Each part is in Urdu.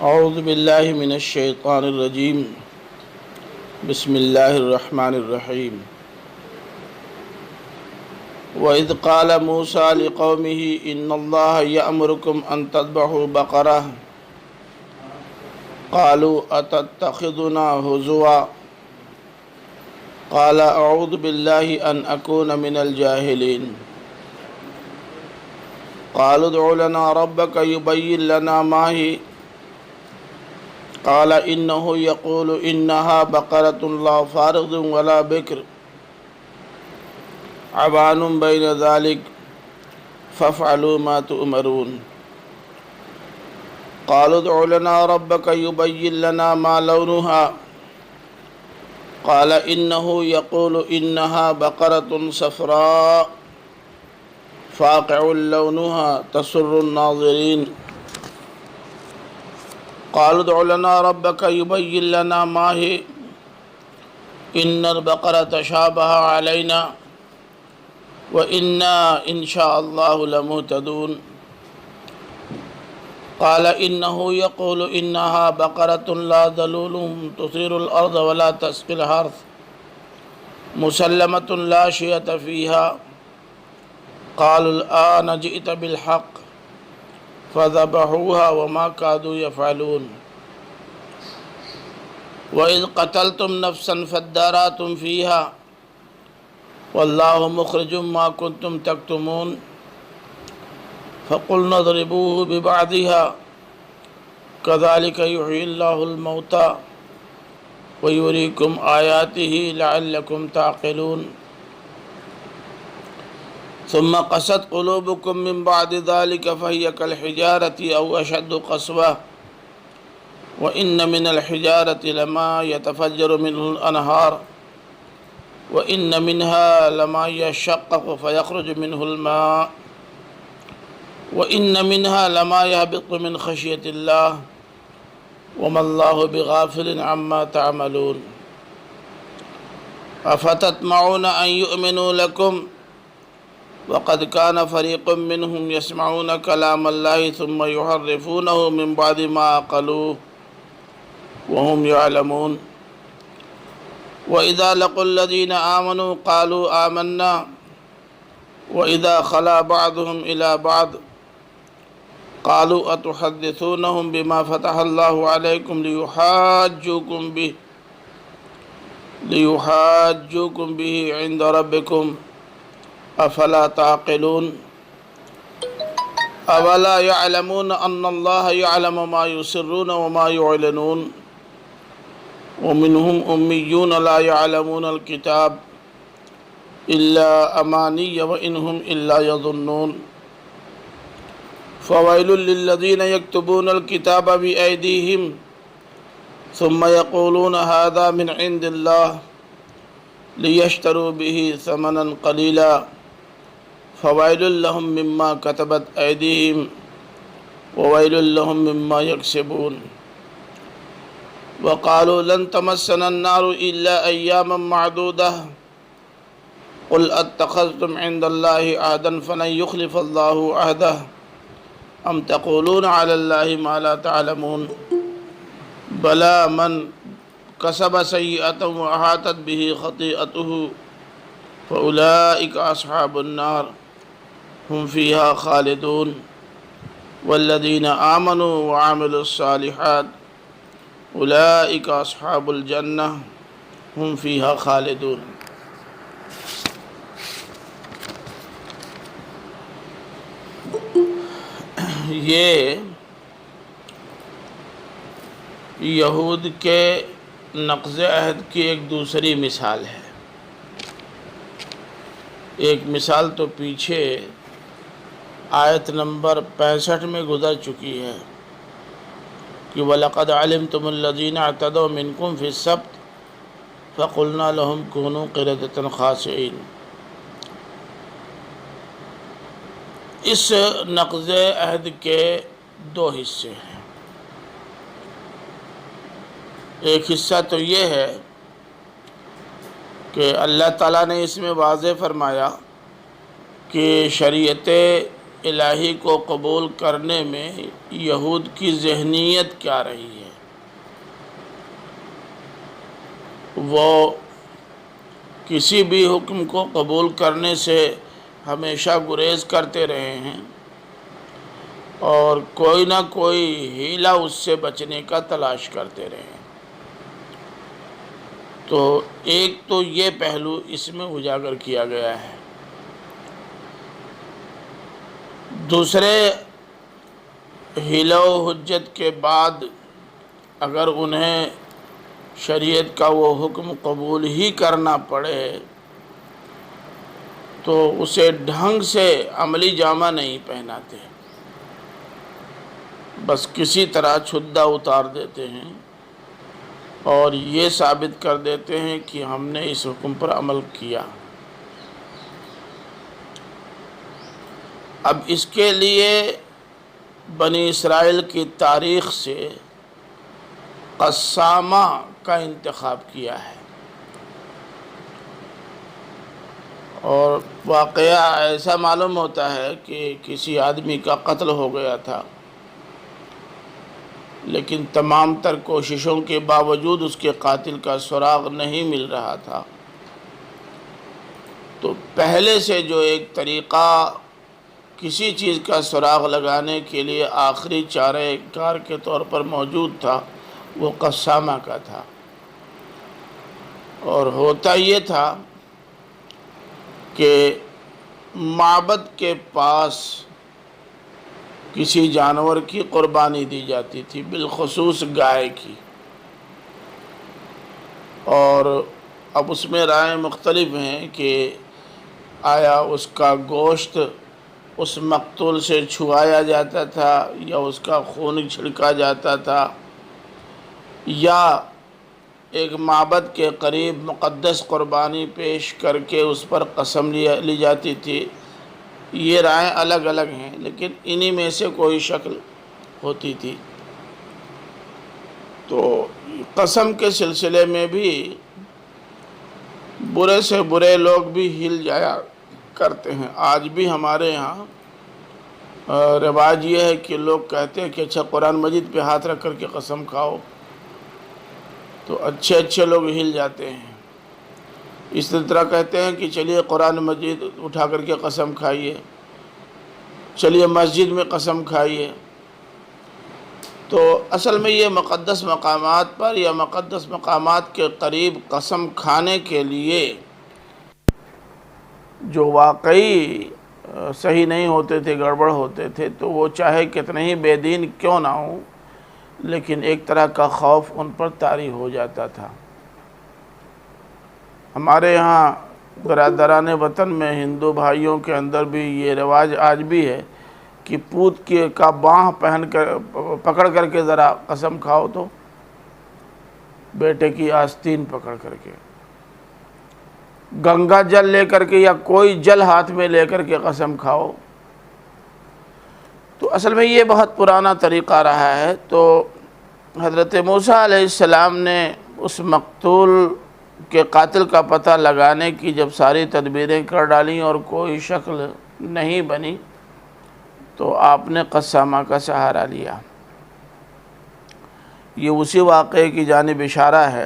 اعوذ باللہ من الشیطان الرجیم بسم اللہ الرحمن الرحیم وَإِذْ قَالَ مُوسَىٰ لِقَوْمِهِ إِنَّ اللَّهَ يَأْمُرُكُمْ أَن تَذْبَحُوا بَقَرَةً قَالُوا أَتَتَّخِذُنَا هُزُوًا قَالَ أَعُوذُ بِاللَّهِ أَنْ أَكُونَ مِنَ الْجَاهِلِينَ قَالُوا ادْعُ لَنَا رَبَّكَ يُبَيِّن لَنَا مَا هِيَ قال إنه يقول إنها بقرة لا فارض ولا بكر عوان بين ذلك فافعلوا ما تؤمرون قالوا ادع لنا ربك يبين لنا ما لونها قال إنه يقول إنها بقرة صفراء فاقع لونها تسر الناظرين قالوا ادع لنا ربك يبين لنا ما هي إن البقرة تشابه علينا وإنا إن شاء الله لمهتدون قال إنه يقول إنها بقرة لا ذلول تثير الأرض ولا تسقي الحرث مسلمة لا شية فيها قالوا الآن جئت بالحق فذبحوها وما كادوا يفعلون وإذ قتلتم نفسا فادارأتم فيها والله مخرج ما كنتم تكتمون فقلنا اضربوه ببعضها كذلك يحيي الله الموتى ويريكم آياته لعلكم تعقلون ثم قست قلوبكم من بعد ذلك فهي كالحجارة أو أشد قسوة وإن من الحجارة لما يتفجر منه الأنهار وإن منها لما يشقق فيخرج منه الماء وإن منها لما يهبط من خشية الله وما الله بغافل عما تعملون أفتطمعون أن يؤمنوا لكم وقد كان فريق منهم يسمعون كلام الله ثم يحرفونه من بعد ما عقلوه وهم يعلمون وإذا لقوا الذين آمنوا قالوا آمنا وإذا خلا بعضهم إلى بعض قالوا أتحدثونهم بما فتح الله عليكم ليحاجوكم به عند ربكم أفلا تعقلون أولا يعلمون أن الله يعلم ما يسرون وما يعلنون ومنهم أميون لا يعلمون الكتاب إلا أماني وإنهم إلا يظنون فويل للذين يكتبون الكتاب بأيديهم ثم يقولون هذا من عند الله ليشتروا به ثمنا قليلا فويل لهم مما كتبت أيديهم وويل لهم مما يكسبون وقالوا لن تمسنا النار إلا أياما معدودة قل أتخذتم عند الله عهدا فلن يخلف الله عهده أم تقولون على الله ما لا تعلمون بلى من كسب سيئة وأحاطت به خطيئته فأولئك أصحاب النار هم فيها خالدون والذين آمنوا وعملوا الصالحات أولئك أصحاب الجنة هم فيها خالدون. یہ یہود کے نقض عہد کی ایک دوسری مثال ہے. ایک مثال تو پیچھے آیت نمبر 65 میں گزر چکی ہے کہ وَلَقَدْ عَلِمْتُمُ الَّذِينَ اعْتَدَوْا مِنْكُمْ فِي السَّبْتِ فَقُلْنَا لَهُمْ كُونُوا قِرَدَةً خَاسِئِينَ. اس نقض عہد کے دو حصے ہیں. ایک حصہ تو یہ ہے کہ اللہ تعالیٰ نے اس میں واضح فرمایا کہ شریعت الہی کو قبول کرنے میں یہود کی ذہنیت کیا رہی ہے۔ وہ کسی بھی حکم کو قبول کرنے سے ہمیشہ گریز کرتے رہے ہیں اور کوئی نہ کوئی ہیلہ اس سے بچنے کا تلاش کرتے رہے ہیں۔ تو ایک تو یہ پہلو اس میں اجاگر کیا گیا ہے۔ دوسرے، حیلہ و حجت کے بعد اگر انہیں شریعت کا وہ حکم قبول ہی کرنا پڑے تو اسے ڈھنگ سے عملی جامہ نہیں پہناتے، بس کسی طرح چھدا اتار دیتے ہیں اور یہ ثابت کر دیتے ہیں کہ ہم نے اس حکم پر عمل کیا۔ اب اس کے لیے بنی اسرائیل کی تاریخ سے قسامہ کا انتخاب کیا ہے، اور واقعہ ایسا معلوم ہوتا ہے کہ کسی آدمی کا قتل ہو گیا تھا، لیکن تمام تر کوششوں کے باوجود اس کے قاتل کا سراغ نہیں مل رہا تھا۔ تو پہلے سے جو ایک طریقہ کسی چیز کا سراغ لگانے کے لیے آخری چارہ کار کے طور پر موجود تھا، وہ قسامہ کا تھا، اور ہوتا یہ تھا کہ معبد کے پاس کسی جانور کی قربانی دی جاتی تھی، بالخصوص گائے کی، اور اب اس میں رائے مختلف ہیں کہ آیا اس کا گوشت اس مقتول سے چھوایا جاتا تھا یا اس کا خون چھڑکا جاتا تھا، یا ایک معبد کے قریب مقدس قربانی پیش کر کے اس پر قسم لی جاتی تھی۔ یہ رائے الگ الگ ہیں، لیکن انہی میں سے کوئی شکل ہوتی تھی۔ تو قسم کے سلسلے میں بھی برے سے برے لوگ بھی ہل جایا کرتے ہیں۔ آج بھی ہمارے یہاں رواج یہ ہے کہ لوگ کہتے ہیں کہ اچھا قرآن مجید پہ ہاتھ رکھ کر کے قسم کھاؤ، تو اچھے اچھے لوگ ہل جاتے ہیں۔ اس طرح کہتے ہیں کہ چلیے قرآن مجید اٹھا کر کے قسم کھائیے، چلیے مسجد میں قسم کھائیے۔ تو اصل میں یہ مقدس مقامات پر یا مقدس مقامات کے قریب قسم کھانے کے لیے جو واقعی صحیح نہیں ہوتے تھے، گڑبڑ ہوتے تھے، تو وہ چاہے کتنے ہی بے دین کیوں نہ ہوں، لیکن ایک طرح کا خوف ان پر طاری ہو جاتا تھا۔ ہمارے یہاں برادران وطن میں ہندو بھائیوں کے اندر بھی یہ رواج آج بھی ہے کہ پوت کا باہ پکڑ کر کے ذرا قسم کھاؤ، تو بیٹے کی آستین پکڑ کر کے، گنگا جل لے کر کے یا کوئی جل ہاتھ میں لے کر کے قسم کھاؤ۔ تو اصل میں یہ بہت پرانا طریقہ رہا ہے۔ تو حضرت موسیٰ علیہ السلام نے اس مقتول کے قاتل کا پتہ لگانے کی جب ساری تدبیریں کر ڈالیں اور کوئی شکل نہیں بنی، تو آپ نے قسامہ کا سہارا لیا۔ یہ اسی واقعے کی جانب اشارہ ہے۔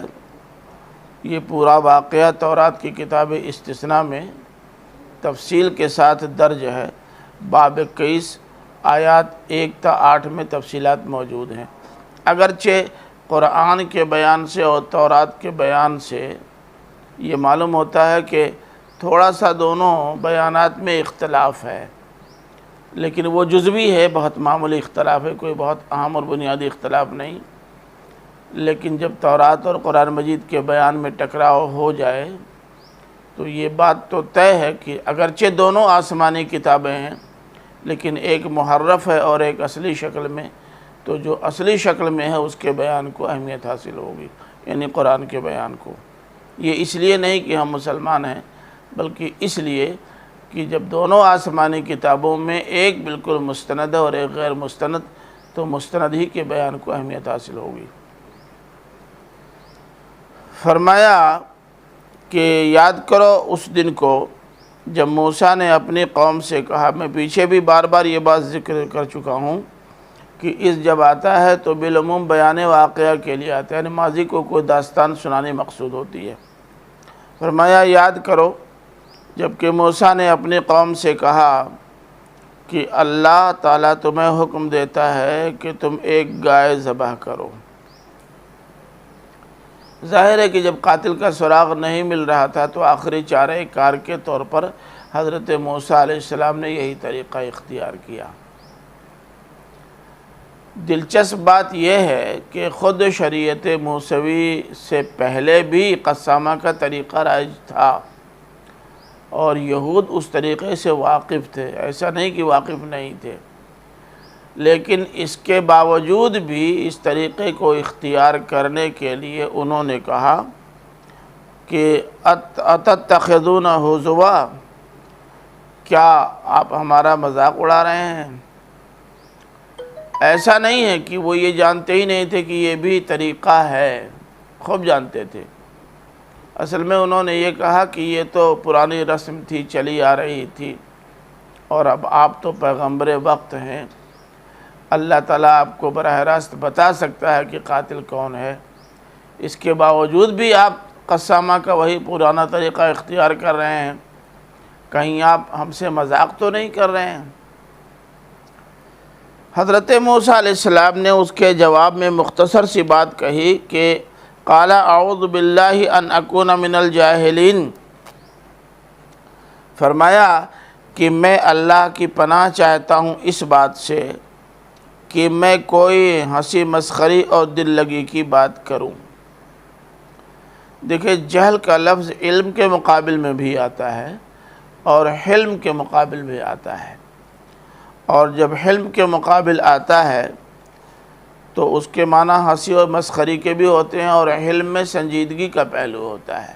یہ پورا واقعہ تورات کی کتاب استثناء میں تفصیل کے ساتھ درج ہے۔ باب 21 آیات 1 تا 8 میں تفصیلات موجود ہیں۔ اگرچہ قرآن کے بیان سے اور تورات کے بیان سے یہ معلوم ہوتا ہے کہ تھوڑا سا دونوں بیانات میں اختلاف ہے، لیکن وہ جزوی ہے، بہت معمولی اختلاف ہے، کوئی بہت اہم اور بنیادی اختلاف نہیں۔ لیکن جب تورات اور قرآن مجید کے بیان میں ٹکراؤ ہو جائے تو یہ بات تو طے ہے کہ اگرچہ دونوں آسمانی کتابیں ہیں، لیکن ایک محرف ہے اور ایک اصلی شکل میں، تو جو اصلی شکل میں ہے اس کے بیان کو اہمیت حاصل ہوگی، یعنی قرآن کے بیان کو۔ یہ اس لیے نہیں کہ ہم مسلمان ہیں، بلکہ اس لیے کہ جب دونوں آسمانی کتابوں میں ایک بالکل مستند ہے اور ایک غیر مستند، تو مستند ہی کے بیان کو اہمیت حاصل ہوگی۔ فرمایا کہ یاد کرو اس دن کو جب موسیٰ نے اپنی قوم سے کہا، میں پیچھے بھی بار بار یہ بات ذکر کر چکا ہوں کہ اس جب آتا ہے تو بالعموم بیان واقعہ کے لیے آتا ہے، یعنی ماضی کو کوئی داستان سنانی مقصود ہوتی ہے۔ فرمایا یاد کرو جب کہ موسیٰ نے اپنی قوم سے کہا کہ اللہ تعالیٰ تمہیں حکم دیتا ہے کہ تم ایک گائے ذبح کرو۔ ظاہر ہے کہ جب قاتل کا سراغ نہیں مل رہا تھا تو آخری چارہ کار کے طور پر حضرت موسیٰ علیہ السلام نے یہی طریقہ اختیار کیا۔ دلچسپ بات یہ ہے کہ خود شریعت موسوی سے پہلے بھی قسامہ کا طریقہ رائج تھا اور یہود اس طریقے سے واقف تھے، ایسا نہیں کہ واقف نہیں تھے، لیکن اس کے باوجود بھی اس طریقے کو اختیار کرنے کے لیے انہوں نے کہا کہ اتتخذون ہزوا، کیا آپ ہمارا مذاق اڑا رہے ہیں؟ ایسا نہیں ہے کہ وہ یہ جانتے ہی نہیں تھے کہ یہ بھی طریقہ ہے، خوب جانتے تھے۔ اصل میں انہوں نے یہ کہا کہ یہ تو پرانی رسم تھی، چلی آ رہی تھی، اور اب آپ تو پیغمبر وقت ہیں، اللہ تعالیٰ آپ کو براہ راست بتا سکتا ہے کہ قاتل کون ہے، اس کے باوجود بھی آپ قسامہ کا وہی پرانا طریقہ اختیار کر رہے ہیں، کہیں آپ ہم سے مذاق تو نہیں کر رہے ہیں؟ حضرت موسیٰ علیہ السلام نے اس کے جواب میں مختصر سی بات کہی کہ قال اعوذ باللہ ان اکون من الجاہلین، فرمایا کہ میں اللہ کی پناہ چاہتا ہوں اس بات سے کہ میں کوئی ہنسی مسخری اور دل لگی کی بات کروں۔ دیکھیں، جہل کا لفظ علم کے مقابل میں بھی آتا ہے اور حلم کے مقابل بھی آتا ہے، اور جب حلم کے مقابل آتا ہے تو اس کے معنی ہنسی اور مسخری کے بھی ہوتے ہیں، اور حلم میں سنجیدگی کا پہلو ہوتا ہے۔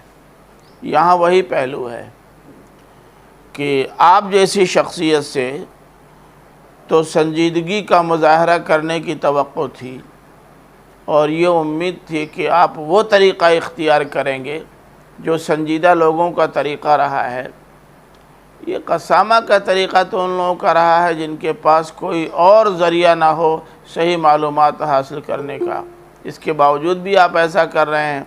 یہاں وہی پہلو ہے کہ آپ جیسی شخصیت سے تو سنجیدگی کا مظاہرہ کرنے کی توقع تھی، اور یہ امید تھی کہ آپ وہ طریقہ اختیار کریں گے جو سنجیدہ لوگوں کا طریقہ رہا ہے۔ یہ قسامہ کا طریقہ تو ان لوگوں کا رہا ہے جن کے پاس کوئی اور ذریعہ نہ ہو صحیح معلومات حاصل کرنے کا، اس کے باوجود بھی آپ ایسا کر رہے ہیں،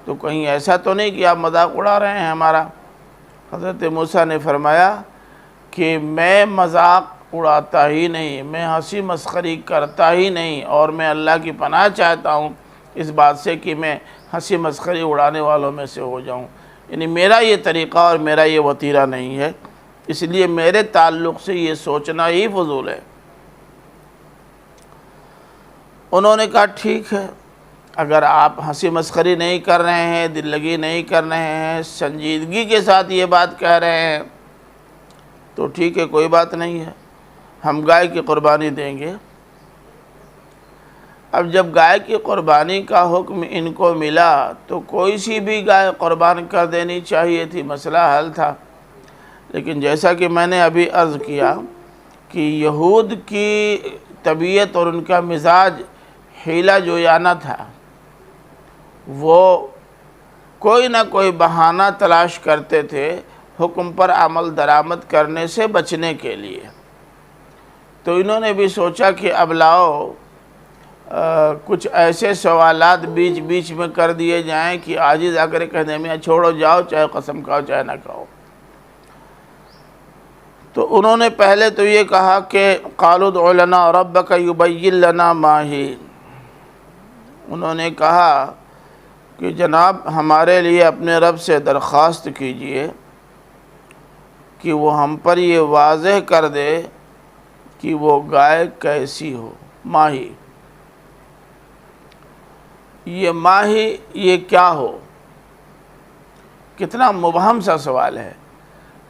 تو کہیں ایسا تو نہیں کہ آپ مذاق اڑا رہے ہیں ہمارا؟ حضرت موسیٰ نے فرمایا کہ میں مذاق اڑاتا ہی نہیں، میں ہنسی مسخری کرتا ہی نہیں، اور میں اللہ کی پناہ چاہتا ہوں اس بات سے کہ میں ہنسی مسخری اڑانے والوں میں سے ہو جاؤں۔ یعنی میرا یہ طریقہ اور میرا یہ وتیرہ نہیں ہے، اس لیے میرے تعلق سے یہ سوچنا ہی فضول ہے۔ انہوں نے کہا ٹھیک ہے، اگر آپ ہنسی مسخری نہیں کر رہے ہیں، دل لگی نہیں کر رہے ہیں، سنجیدگی کے ساتھ یہ بات کہہ رہے ہیں، تو ٹھیک ہے، کوئی بات نہیں ہے، ہم گائے کی قربانی دیں گے۔ اب جب گائے کی قربانی کا حکم ان کو ملا تو کوئی سی بھی گائے قربان کر دینی چاہیے تھی، مسئلہ حل تھا۔ لیکن جیسا کہ میں نے ابھی عرض کیا کہ یہود کی طبیعت اور ان کا مزاج حیلہ جویانہ تھا، وہ کوئی نہ کوئی بہانہ تلاش کرتے تھے حکم پر عمل درآمد کرنے سے بچنے کے لیے۔ تو انہوں نے بھی سوچا کہ اب لاؤ کچھ ایسے سوالات بیچ بیچ میں کر دیے جائیں کہ عاجز آ کر کہنے میں چھوڑو جاؤ، چاہے قسم کھاؤ چاہے نہ کھاؤ۔ تو انہوں نے پہلے تو یہ کہا کہ قالوا ادع لنا ربک یبین لنا ما ہی، انہوں نے کہا کہ جناب ہمارے لیے اپنے رب سے درخواست کیجئے کہ وہ ہم پر یہ واضح کر دے کہ وہ گائے کیسی ہو۔ ماہی، یہ ماہی یہ کیا ہو، کتنا مبہم سا سوال ہے،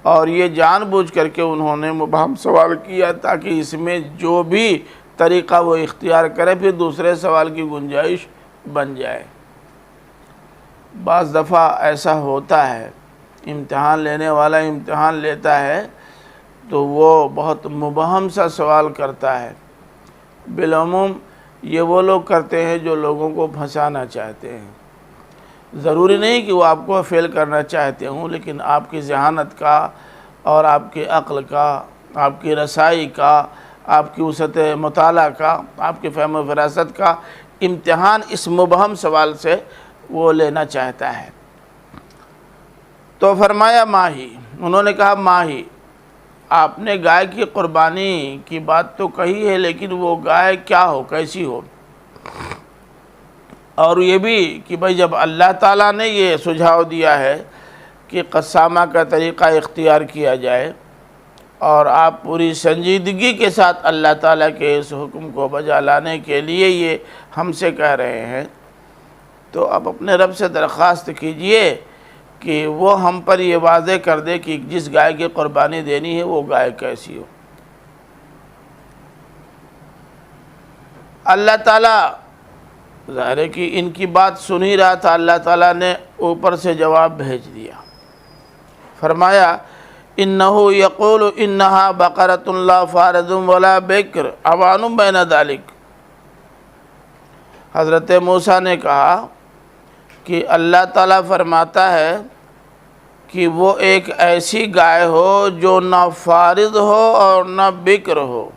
اور یہ جان بوجھ کر کے انہوں نے مبہم سوال کیا تاکہ اس میں جو بھی طریقہ وہ اختیار کرے پھر دوسرے سوال کی گنجائش بن جائے۔ بعض دفعہ ایسا ہوتا ہے، امتحان لینے والا امتحان لیتا ہے تو وہ بہت مبہم سا سوال کرتا ہے۔ بالعموم یہ وہ لوگ کرتے ہیں جو لوگوں کو پھنسانا چاہتے ہیں۔ ضروری نہیں کہ وہ آپ کو فیل کرنا چاہتے ہوں، لیکن آپ کی ذہانت کا اور آپ کی عقل کا، آپ کی رسائی کا، آپ کی وسعت مطالعہ کا، آپ کے فہم و فراست کا امتحان اس مبہم سوال سے وہ لینا چاہتا ہے۔ تو فرمایا ماہی، انہوں نے کہا ماہی، آپ نے گائے کی قربانی کی بات تو کہی ہے، لیکن وہ گائے کیا ہو، کیسی ہو؟ اور یہ بھی کہ بھئی جب اللہ تعالیٰ نے یہ سجھاؤ دیا ہے کہ قسامہ کا طریقہ اختیار کیا جائے، اور آپ پوری سنجیدگی کے ساتھ اللہ تعالیٰ کے اس حکم کو بجا لانے کے لیے یہ ہم سے کہہ رہے ہیں، تو آپ اپنے رب سے درخواست کیجئے کہ وہ ہم پر یہ واضح کر دے کہ جس گائے کی قربانی دینی ہے وہ گائے کیسی ہو۔ اللہ تعالیٰ ظاہر ہے کہ ان کی بات سن ہی رہا تھا، اللہ تعالیٰ نے اوپر سے جواب بھیج دیا، فرمایا انہو یقول انہا بقرۃ لا فارض ولا بکر عوان بین ذلک۔ حضرت موسیٰ نے کہا کہ اللہ تعالیٰ فرماتا ہے کہ وہ ایک ایسی گائے ہو جو نہ فارض ہو اور نہ بکر ہو۔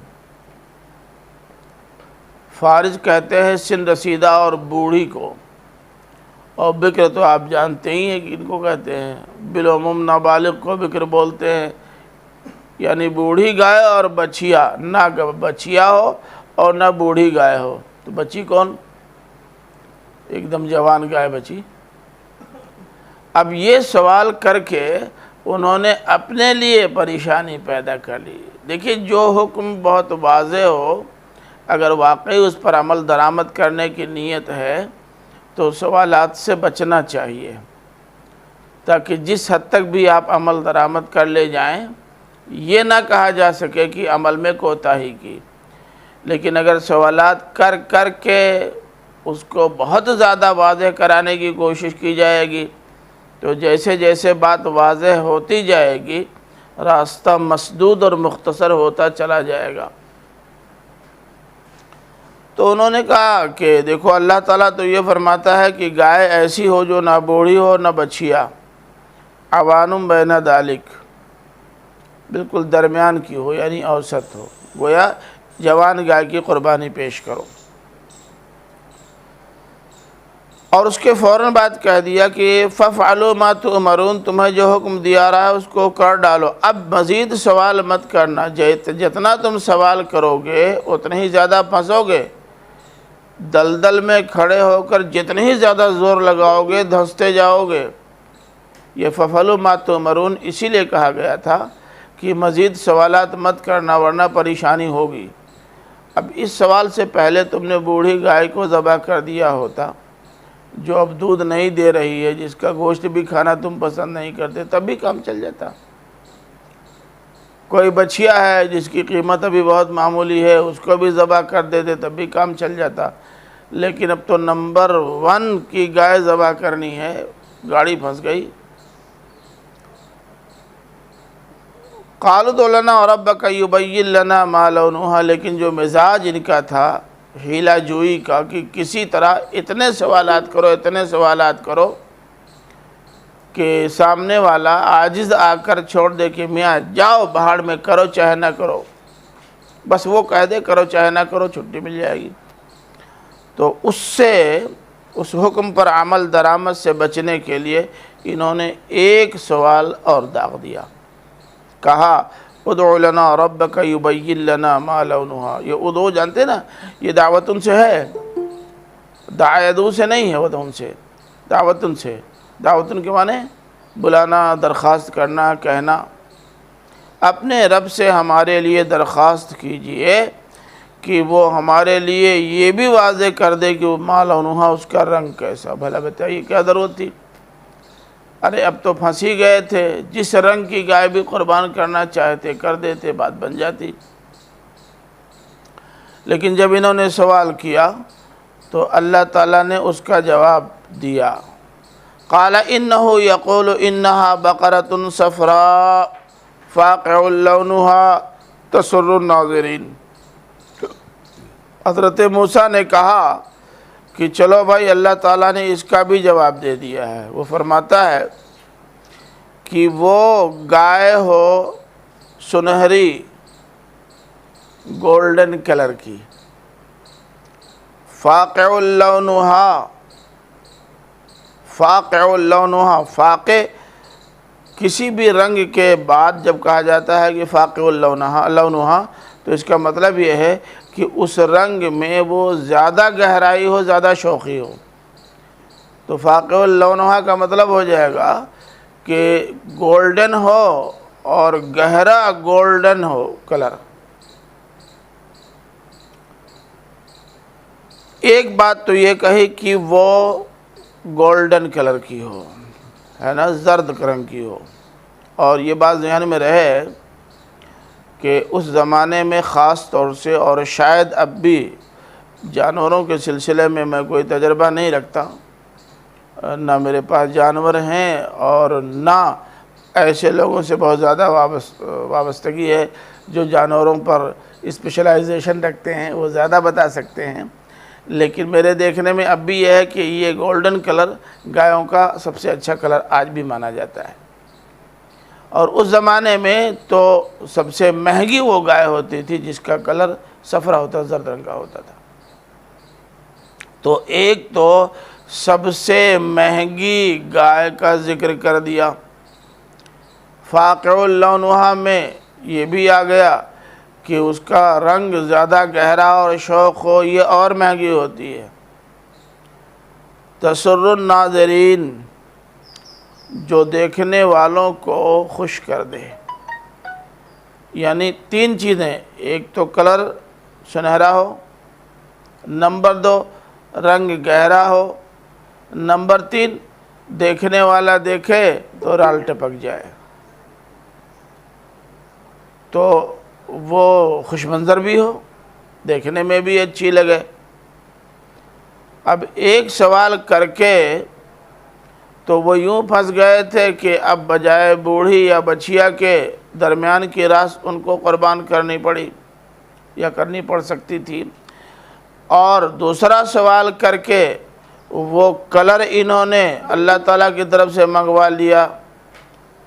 فارض کہتے ہیں سن رسیدہ اور بوڑھی کو، اور بکر تو آپ جانتے ہی ہیں کہ ان کو کہتے ہیں، بالعموم نابالغ کو بکر بولتے ہیں، یعنی بوڑھی گائے اور بچیا، نہ بچیا ہو اور نہ بوڑھی گائے ہو۔ تو بچی کون؟ ایک دم جوان گائے بچی۔ اب یہ سوال کر کے انہوں نے اپنے لیے پریشانی پیدا کر لی۔ دیکھیے جو حکم بہت واضح ہو، اگر واقعی اس پر عمل درآمد کرنے کی نیت ہے تو سوالات سے بچنا چاہیے، تاکہ جس حد تک بھی آپ عمل درآمد کر لے جائیں یہ نہ کہا جا سکے کہ عمل میں کوتاہی کی۔ لیکن اگر سوالات کر کر کے اس کو بہت زیادہ واضح کرانے کی کوشش کی جائے گی تو جیسے جیسے بات واضح ہوتی جائے گی راستہ مسدود اور مختصر ہوتا چلا جائے گا۔ تو انہوں نے کہا کہ دیکھو اللہ تعالیٰ تو یہ فرماتا ہے کہ گائے ایسی ہو جو نہ بوڑھی ہو نہ بچیا، عوان بین ذالک، بالکل درمیان کی ہو، یعنی اوسط ہو، گویا جوان گائے کی قربانی پیش کرو۔ اور اس کے فوراً بعد کہہ دیا کہ فَافْعَلُوا مَا تُؤْمَرُونَ، تمہیں جو حکم دیا رہا ہے اس کو کر ڈالو، اب مزید سوال مت کرنا، جتنا تم سوال کرو گے اتنے ہی زیادہ پھنسو گے، دلدل میں کھڑے ہو کر جتنے ہی زیادہ زور لگاؤ گے دھنستے جاؤ گے۔ یہ فَافْعَلُوا مَا تُؤْمَرُونَ اسی لیے کہا گیا تھا کہ مزید سوالات مت کرنا ورنہ پریشانی ہوگی۔ اب اس سوال سے پہلے تم نے بوڑھی گائے کو ذبح کر دیا ہوتا جو اب دودھ نہیں دے رہی ہے، جس کا گوشت بھی کھانا تم پسند نہیں کرتے، تب بھی کام چل جاتا۔ کوئی بچیا ہے جس کی قیمت ابھی بہت معمولی ہے، اس کو بھی ذبح کر دیتے تب بھی کام چل جاتا، لیکن اب تو نمبر 1 کی گائے ذبح کرنی ہے، گاڑی پھنس گئی۔ قالوا ادع لنا ربک یبین لنا ما لونھا، لیکن جو مزاج ان کا تھا ہیلا جوئی کا کہ کسی طرح اتنے سوالات کرو کہ سامنے والا عاجز آ کر چھوڑ دے کہ میاں جاؤ بہاڑ میں، کرو چاہے نہ کرو، بس وہ کہہ دے کرو چاہے نہ کرو، چھٹی مل جائے گی۔ تو اس حکم پر عمل درآمد سے بچنے کے لیے انہوں نے ایک سوال اور داغ دیا، کہا ادعو لنا ربک یبین لنا ما لونھا۔ یہ ادعو جانتے نا، یہ دعوتن سے ہے، دعایدو سے نہیں ہے، ادعون سے، دعوتن سے۔ دعوتن کے معنی بلانا، درخواست کرنا، کہنا۔ اپنے رب سے ہمارے لیے درخواست کیجئے کہ وہ ہمارے لیے یہ بھی واضح کر دے کہ وہ ما لونھا، اس کا رنگ کیسا۔ بھلا بتائیے کیا ضرورت تھی؟ ارے اب تو پھنس ہی گئے تھے، جس رنگ کی گائے بھی قربان کرنا چاہتے کر دیتے، بات بن جاتی۔ لیکن جب انہوں نے سوال کیا تو اللہ تعالیٰ نے اس کا جواب دیا، قال انہ یقول انہا بقرۃ صفراء فاقع لونھا تسر الناظرین۔ حضرت موسیٰ نے کہا کہ چلو بھائی اللہ تعالیٰ نے اس کا بھی جواب دے دیا ہے۔ وہ فرماتا ہے کہ وہ گائے ہو سنہری گولڈن کلر کی، فاقع اللونہا، فاقع اللونہا، فاقع کسی بھی رنگ کے بعد جب کہا جاتا ہے کہ فاقع اللونہا تو اس کا مطلب یہ ہے کہ اس رنگ میں وہ زیادہ گہرائی ہو، زیادہ شوخی ہو۔ تو فاقع اللونہا کا مطلب ہو جائے گا کہ گولڈن ہو اور گہرا گولڈن ہو کلر۔ ایک بات تو یہ کہی کہ وہ گولڈن کلر کی ہو، ہے نا، زرد رنگ کی ہو، اور یہ بات ذہن میں رہے کہ اس زمانے میں خاص طور سے، اور شاید اب بھی جانوروں کے سلسلے میں میں کوئی تجربہ نہیں رکھتا، نہ میرے پاس جانور ہیں اور نہ ایسے لوگوں سے بہت زیادہ وابستگی ہے جو جانوروں پر اسپیشلائزیشن رکھتے ہیں، وہ زیادہ بتا سکتے ہیں، لیکن میرے دیکھنے میں اب بھی یہ ہے کہ یہ گولڈن کلر گایوں کا سب سے اچھا کلر آج بھی مانا جاتا ہے۔ اور اس زمانے میں تو سب سے مہنگی وہ گائے ہوتی تھی جس کا کلر صفرا ہوتا، زرد رنگ کا ہوتا تھا۔ تو ایک تو سب سے مہنگی گائے کا ذکر کر دیا، فاقع اللونہا میں یہ بھی آ گیا کہ اس کا رنگ زیادہ گہرا اور شوخ ہو، یہ اور مہنگی ہوتی ہے۔ تسر الناظرین، جو دیکھنے والوں کو خوش کر دے، یعنی تین چیزیں، ایک تو کلر سنہرا ہو، نمبر 2 رنگ گہرا ہو، نمبر 3 دیکھنے والا دیکھے تو رال ٹپک جائے، تو وہ خوش منظر بھی ہو، دیکھنے میں بھی اچھی لگے۔ اب ایک سوال کر کے تو وہ یوں پھنس گئے تھے کہ اب بجائے بوڑھی یا بچیا کے درمیان کی راس ان کو قربان کرنی پڑی یا کرنی پڑ سکتی تھی، اور دوسرا سوال کر کے وہ کلر انہوں نے اللہ تعالیٰ کی طرف سے منگوا لیا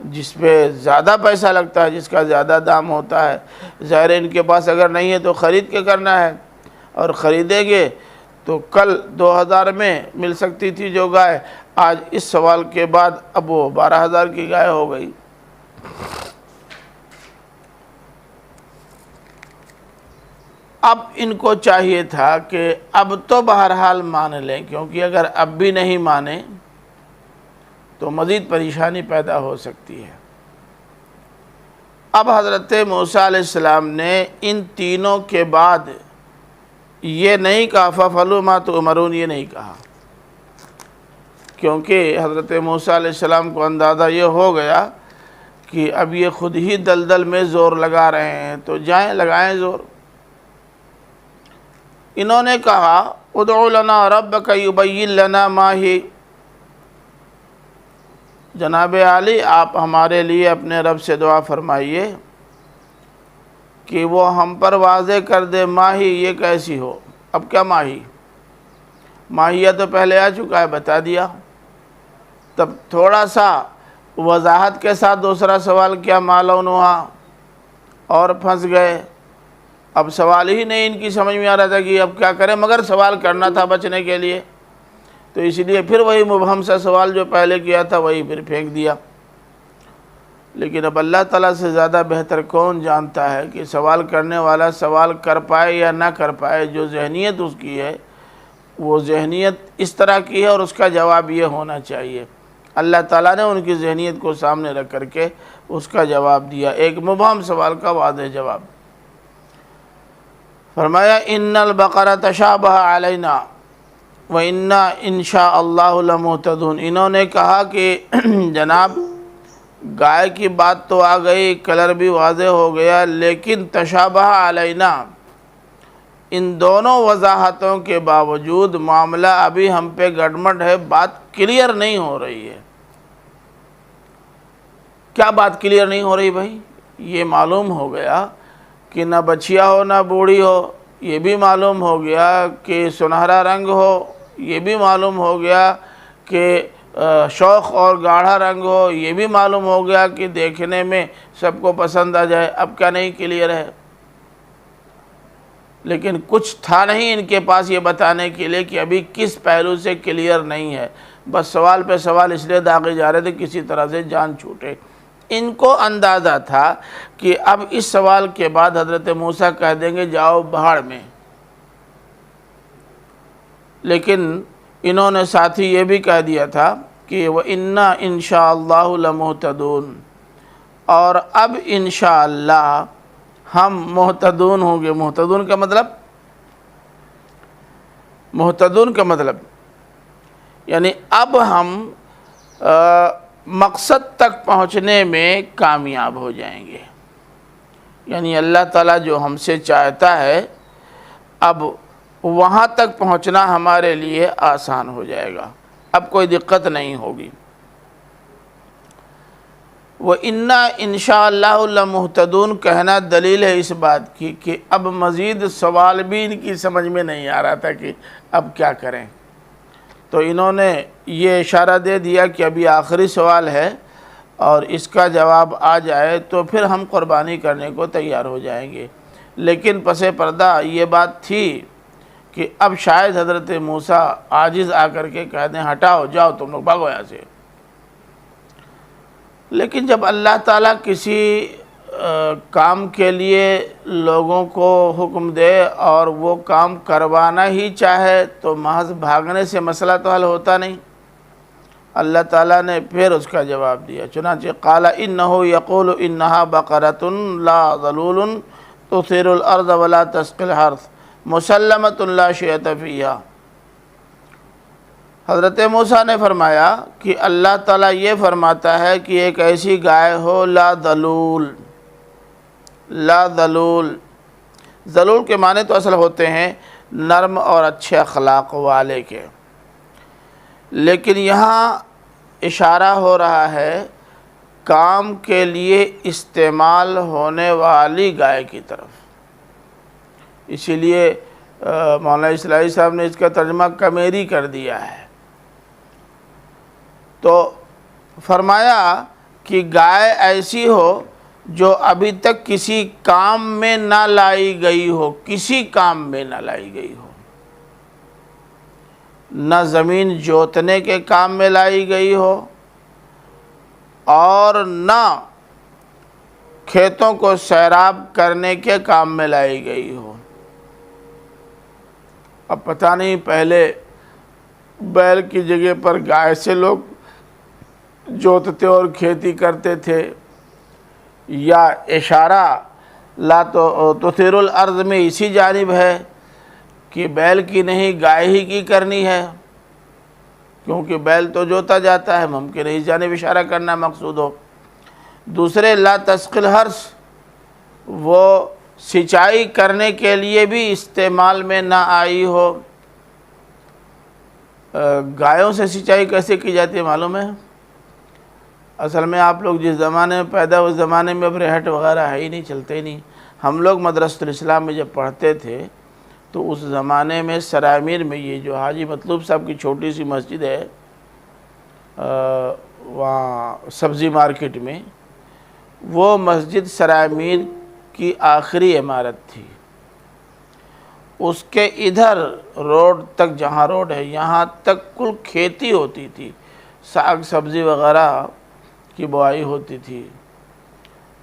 جس پہ زیادہ پیسہ لگتا ہے، جس کا زیادہ دام ہوتا ہے۔ ظاہر ان کے پاس اگر نہیں ہے تو خرید کے کرنا ہے، اور خریدیں گے تو کل 2000 میں مل سکتی تھی جو گائے، آج اس سوال کے بعد اب وہ 12000 کی گائے ہو گئی۔ اب ان کو چاہیے تھا کہ اب تو بہرحال مان لیں، کیونکہ اگر اب بھی نہیں مانے تو مزید پریشانی پیدا ہو سکتی ہے۔ اب حضرت موسیٰ علیہ السلام نے ان تینوں کے بعد یہ نہیں کہا فَفَعَلُوا مَا تُؤْمَرُونَ، یہ نہیں کہا، کیونکہ حضرت موسیٰ علیہ السلام کو اندازہ یہ ہو گیا کہ اب یہ خود ہی دلدل میں زور لگا رہے ہیں، تو جائیں لگائیں زور۔ انہوں نے کہا ادعو لنا ربک یبین لنا ما ہی، جناب عالی آپ ہمارے لیے اپنے رب سے دعا فرمائیے کہ وہ ہم پر واضح کر دے ماہی یہ کیسی ہو۔ اب کیا ماہی؟ ماہیہ تو پہلے آ چکا ہے، بتا دیا۔ تب تھوڑا سا وضاحت کے ساتھ دوسرا سوال کیا ما لونہا، اور پھنس گئے۔ اب سوال ہی نہیں ان کی سمجھ میں آ رہا تھا کہ اب کیا کریں، مگر سوال کرنا تھا بچنے کے لیے، تو اس لیے پھر وہی مبہم سا سوال جو پہلے کیا تھا وہی پھر پھینک دیا۔ لیکن اب اللہ تعالیٰ سے زیادہ بہتر کون جانتا ہے کہ سوال کرنے والا سوال کر پائے یا نہ کر پائے۔ جو ذہنیت اس کی ہے وہ ذہنیت اس طرح کی ہے، اور اس کا جواب یہ ہونا چاہیے۔ اللہ تعالیٰ نے ان کی ذہنیت کو سامنے رکھ کر کے اس کا جواب دیا، ایک مبہم سوال کا واضح جواب۔ فرمایا ان البقرہ تشابہ علینا وَإِنَّا إِن شَاءَ اللَّهُ لَمُهْتَدُونَ۔ انہوں نے کہا کہ جناب گائے کی بات تو آ گئی، کلر بھی واضح ہو گیا، لیکن تشابہ علینا، ان دونوں وضاحتوں کے باوجود معاملہ ابھی ہم پہ گڑمٹ ہے، بات کلیئر نہیں ہو رہی ہے۔ کیا بات کلیئر نہیں ہو رہی بھائی؟ یہ معلوم ہو گیا کہ نہ بچیا ہو نہ بوڑھی ہو، یہ بھی معلوم ہو گیا کہ سنہرا رنگ ہو، یہ بھی معلوم ہو گیا کہ شوق اور گاڑھا رنگ ہو، یہ بھی معلوم ہو گیا کہ دیکھنے میں سب کو پسند آ جائے، اب کیا نہیں کلیئر ہے؟ لیکن کچھ تھا نہیں ان کے پاس یہ بتانے کے لیے کہ ابھی کس پہلو سے کلیئر نہیں ہے، بس سوال پہ سوال اس لیے داغے جا رہے تھے کسی طرح سے جان چھوٹے۔ ان کو اندازہ تھا کہ اب اس سوال کے بعد حضرت موسیٰ کہہ دیں گے جاؤ بہاڑ میں، لیکن انہوں نے ساتھی یہ بھی کہہ دیا تھا کہ وَإِنَّا إِنشَاءَ اللَّهُ لَمُهْتَدُونَ، اور اب انشاءاللہ ہم مہتدون ہوں گے۔ مہتدون کا مطلب یعنی اب ہم مقصد تک پہنچنے میں کامیاب ہو جائیں گے، یعنی اللہ تعالیٰ جو ہم سے چاہتا ہے اب وہاں تک پہنچنا ہمارے لیے آسان ہو جائے گا، اب کوئی دقت نہیں ہوگی۔ وَإِنَّا إِنشَاءَ اللَّهُ لَمُهْتَدُونَ کہنا دلیل ہے اس بات کی کہ اب مزید سوال بھی ان کی سمجھ میں نہیں آ رہا تھا کہ اب کیا کریں، تو انہوں نے یہ اشارہ دے دیا کہ ابھی آخری سوال ہے اور اس کا جواب آ جائے تو پھر ہم قربانی کرنے کو تیار ہو جائیں گے۔ لیکن پس پردہ یہ بات تھی کہ اب شاید حضرت موسیٰ عاجز آ کر کے کہہ دیں ہٹاؤ، جاؤ تم لوگ بھاگو یہاں سے۔ لیکن جب اللہ تعالیٰ کسی کام کے لیے لوگوں کو حکم دے اور وہ کام کروانا ہی چاہے تو محض بھاگنے سے مسئلہ تو حل ہوتا نہیں۔ اللہ تعالیٰ نے پھر اس کا جواب دیا، چنانچہ قال انہ یقول انہا بقرۃ لا ذلول تثیر الارض ولا تسقی الحرث مسلمۃ لا شیۃ فیہا۔ حضرت موسیٰ نے فرمایا کہ اللہ تعالیٰ یہ فرماتا ہے کہ ایک ایسی گائے ہو لا ذلول۔ ذلول کے معنی تو اصل ہوتے ہیں نرم اور اچھے اخلاق والے کے، لیکن یہاں اشارہ ہو رہا ہے کام کے لیے استعمال ہونے والی گائے کی طرف، اسی لیے مولانا اصلاحی صاحب نے اس کا ترجمہ کمیری کر دیا ہے۔ تو فرمایا کہ گائے ایسی ہو جو ابھی تک کسی کام میں نہ لائی گئی ہو، کسی کام میں نہ لائی گئی ہو، نہ زمین جوتنے کے کام میں لائی گئی ہو اور نہ کھیتوں کو سیراب کرنے کے کام میں لائی گئی ہو۔ اب پتہ نہیں پہلے بیل کی جگہ پر گائے سے لوگ جوتتے اور کھیتی کرتے تھے، یا اشارہ لا تثیر الارض میں اسی جانب ہے کہ بیل کی نہیں گائے ہی کی کرنی ہے، کیونکہ بیل تو جوتا جاتا ہے، ممکن ہے اس جانب اشارہ کرنا مقصود ہو۔ دوسرے لا تسقی الحرث، وہ سینچائی کرنے کے لیے بھی استعمال میں نہ آئی ہو۔ گایوں سے سینچائی کیسے کی جاتی ہے معلوم ہے؟ اصل میں آپ لوگ جس زمانے میں پیدا ہوئے، اس زمانے میں اب ریہٹ وغیرہ ہے ہی نہیں، چلتے ہی نہیں۔ ہم لوگ مدرسۃ الاسلام میں جب پڑھتے تھے تو اس زمانے میں سرائے میر میں یہ جو حاجی مطلوب صاحب کی چھوٹی سی مسجد ہے وہاں سبزی مارکیٹ میں، وہ مسجد سرائے میر کی آخری عمارت تھی۔ اس کے ادھر روڈ تک، جہاں روڈ ہے یہاں تک کل کھیتی ہوتی تھی، ساگ سبزی وغیرہ کی بوائی ہوتی تھی۔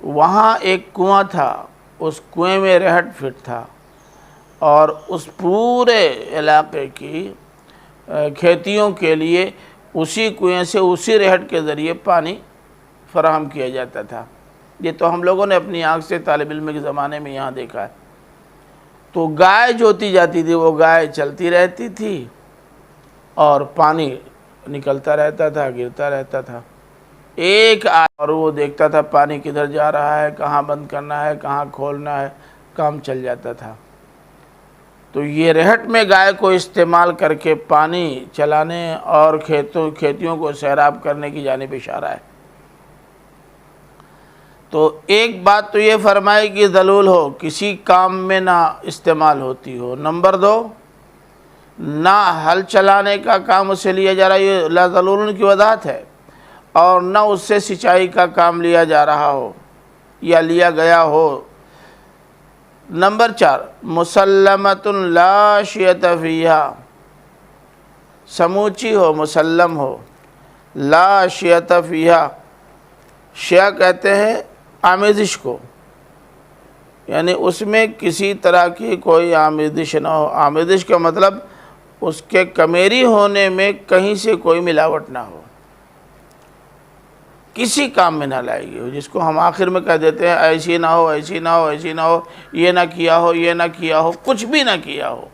وہاں ایک کنواں تھا، اس کنویں میں ریہٹ فٹ تھا، اور اس پورے علاقے کی کھیتیوں کے لیے اسی کنویں سے اسی ریہٹ کے ذریعے پانی فراہم کیا جاتا تھا۔ یہ تو ہم لوگوں نے اپنی آنکھ سے طالب علم کے زمانے میں یہاں دیکھا ہے۔ تو گائے جوتی جاتی تھی، وہ گائے چلتی رہتی تھی اور پانی نکلتا رہتا تھا، گرتا رہتا تھا، ایک اور وہ دیکھتا تھا پانی کدھر جا رہا ہے، کہاں بند کرنا ہے، کہاں کھولنا ہے، کام چل جاتا تھا۔ تو یہ ریہٹ میں گائے کو استعمال کر کے پانی چلانے اور کھیتیوں کو سیراب کرنے کی جانب اشارہ ہے۔ تو ایک بات تو یہ فرمائی کہ ذلول ہو، کسی کام میں نہ استعمال ہوتی ہو۔ نمبر 2، نہ ہل چلانے کا کام اس سے لیا جا رہا ہے، یہ لا ذلولن کی وضاحت ہے، اور نہ اس سے سچائی کا کام لیا جا رہا ہو یا لیا گیا ہو۔ نمبر 4، مسلمۃ لا شیۃ فیہا، سموچی ہو، مسلم ہو، لا شیۃ فیہا، شیعہ کہتے ہیں آمیزش کو، یعنی اس میں کسی طرح کی کوئی آمیزش نہ ہو۔ آمیزش کا مطلب اس کے کمیری ہونے میں کہیں سے کوئی ملاوٹ نہ ہو، کسی کام میں نہ لائی گئی ہو، جس کو ہم آخر میں کہہ دیتے ہیں ایسی نہ ہو، ایسی نہ ہو، ایسی نہ ہو، یہ نہ کیا ہو، یہ نہ کیا ہو، کچھ بھی نہ کیا ہو۔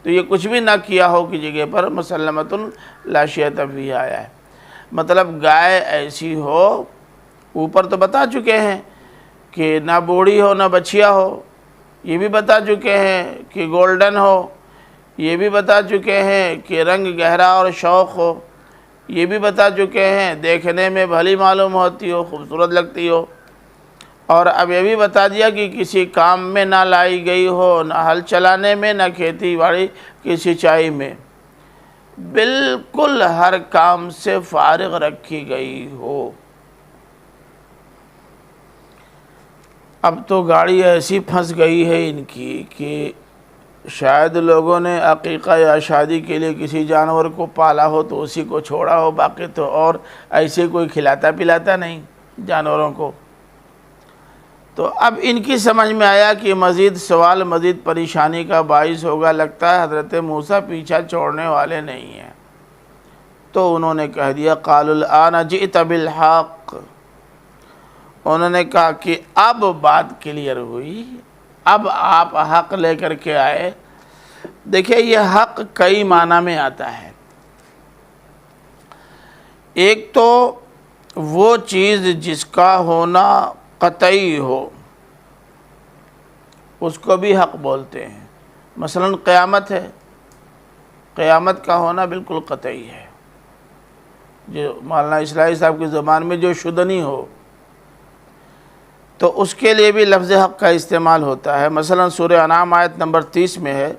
تو یہ کچھ بھی نہ کیا ہو کی جگہ پر مسلمۃ لا شیۃ فیہا آیا ہے، مطلب گائے ایسی ہو، اوپر تو بتا چکے ہیں کہ نہ بوڑھی ہو نہ بچیا ہو، یہ بھی بتا چکے ہیں کہ گولڈن ہو، یہ بھی بتا چکے ہیں کہ رنگ گہرا اور شوق ہو، یہ بھی بتا چکے ہیں دیکھنے میں بھلی معلوم ہوتی ہو، خوبصورت لگتی ہو، اور اب یہ بھی بتا دیا کہ کسی کام میں نہ لائی گئی ہو، نہ ہل چلانے میں، نہ کھیتی باڑی کی سچائی میں، بالکل ہر کام سے فارغ رکھی گئی ہو۔ اب تو گاڑی ایسی پھنس گئی ہے ان کی کہ شاید لوگوں نے عقیقہ یا شادی کے لیے کسی جانور کو پالا ہو تو اسی کو چھوڑا ہو، باقی تو اور ایسے کوئی کھلاتا پلاتا نہیں جانوروں کو۔ تو اب ان کی سمجھ میں آیا کہ مزید سوال مزید پریشانی کا باعث ہوگا، لگتا ہے حضرت موسیٰ پیچھا چھوڑنے والے نہیں ہیں، تو انہوں نے کہہ دیا قالوا الآن جئت بالحق، انہوں نے کہا کہ اب بات کلیئر ہوئی، اب آپ حق لے کر کے آئے۔ دیکھیں یہ حق کئی معنی میں آتا ہے، ایک تو وہ چیز جس کا ہونا قطعی ہو اس کو بھی حق بولتے ہیں، مثلا قیامت ہے، قیامت کا ہونا بالکل قطعی ہے، جو مولانا اصلاحی صاحب کی زبان میں جو شدنی ہو، تو اس کے لیے بھی لفظ حق کا استعمال ہوتا ہے۔ مثلا سورہ انعام آیت نمبر 30 میں ہے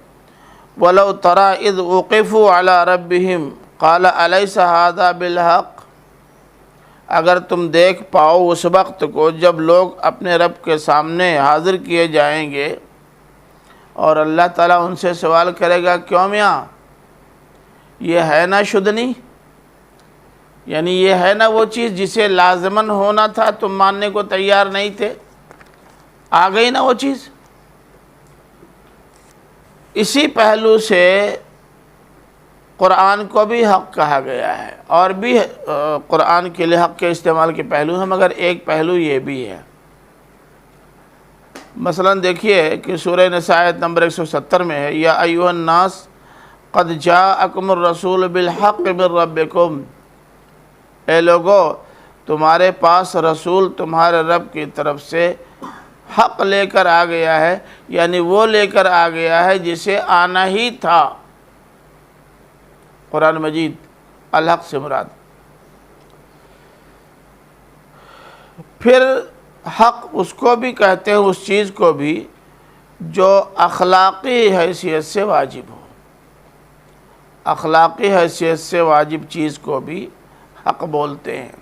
وَلَوْ تَرَىٰ إِذْ وُقِفُوا عَلَىٰ رَبِّهِمْ قَالَ أَلَيْسَ هَٰذَا بِالْحَقِّ، اگر تم دیکھ پاؤ اس وقت کو جب لوگ اپنے رب کے سامنے حاضر کیے جائیں گے اور اللہ تعالیٰ ان سے سوال کرے گا کیوں میاں یہ ہے نا شدنی، یعنی یہ ہے نا وہ چیز جسے لازماً ہونا تھا، تم ماننے کو تیار نہیں تھے، آ گئی نا وہ چیز۔ اسی پہلو سے قرآن کو بھی حق کہا گیا ہے، اور بھی قرآن کے لیے حق کے استعمال کے پہلو ہیں، مگر ایک پہلو یہ بھی ہے۔ مثلا دیکھیے کہ سورہ نساء آیت نمبر 170 میں ہے یا ایھا الناس قد جاءکم الرسول بالحق من ربکم، اے لوگو تمہارے پاس رسول تمہارے رب کی طرف سے حق لے کر آ گیا ہے، یعنی وہ لے کر آ گیا ہے جسے آنا ہی تھا۔ قرآن مجید الحق سے مراد۔ پھر حق اس کو بھی کہتے ہیں، اس چیز کو بھی جو اخلاقی حیثیت سے واجب ہو، اخلاقی حیثیت سے واجب چیز کو بھی حق بولتے ہیں،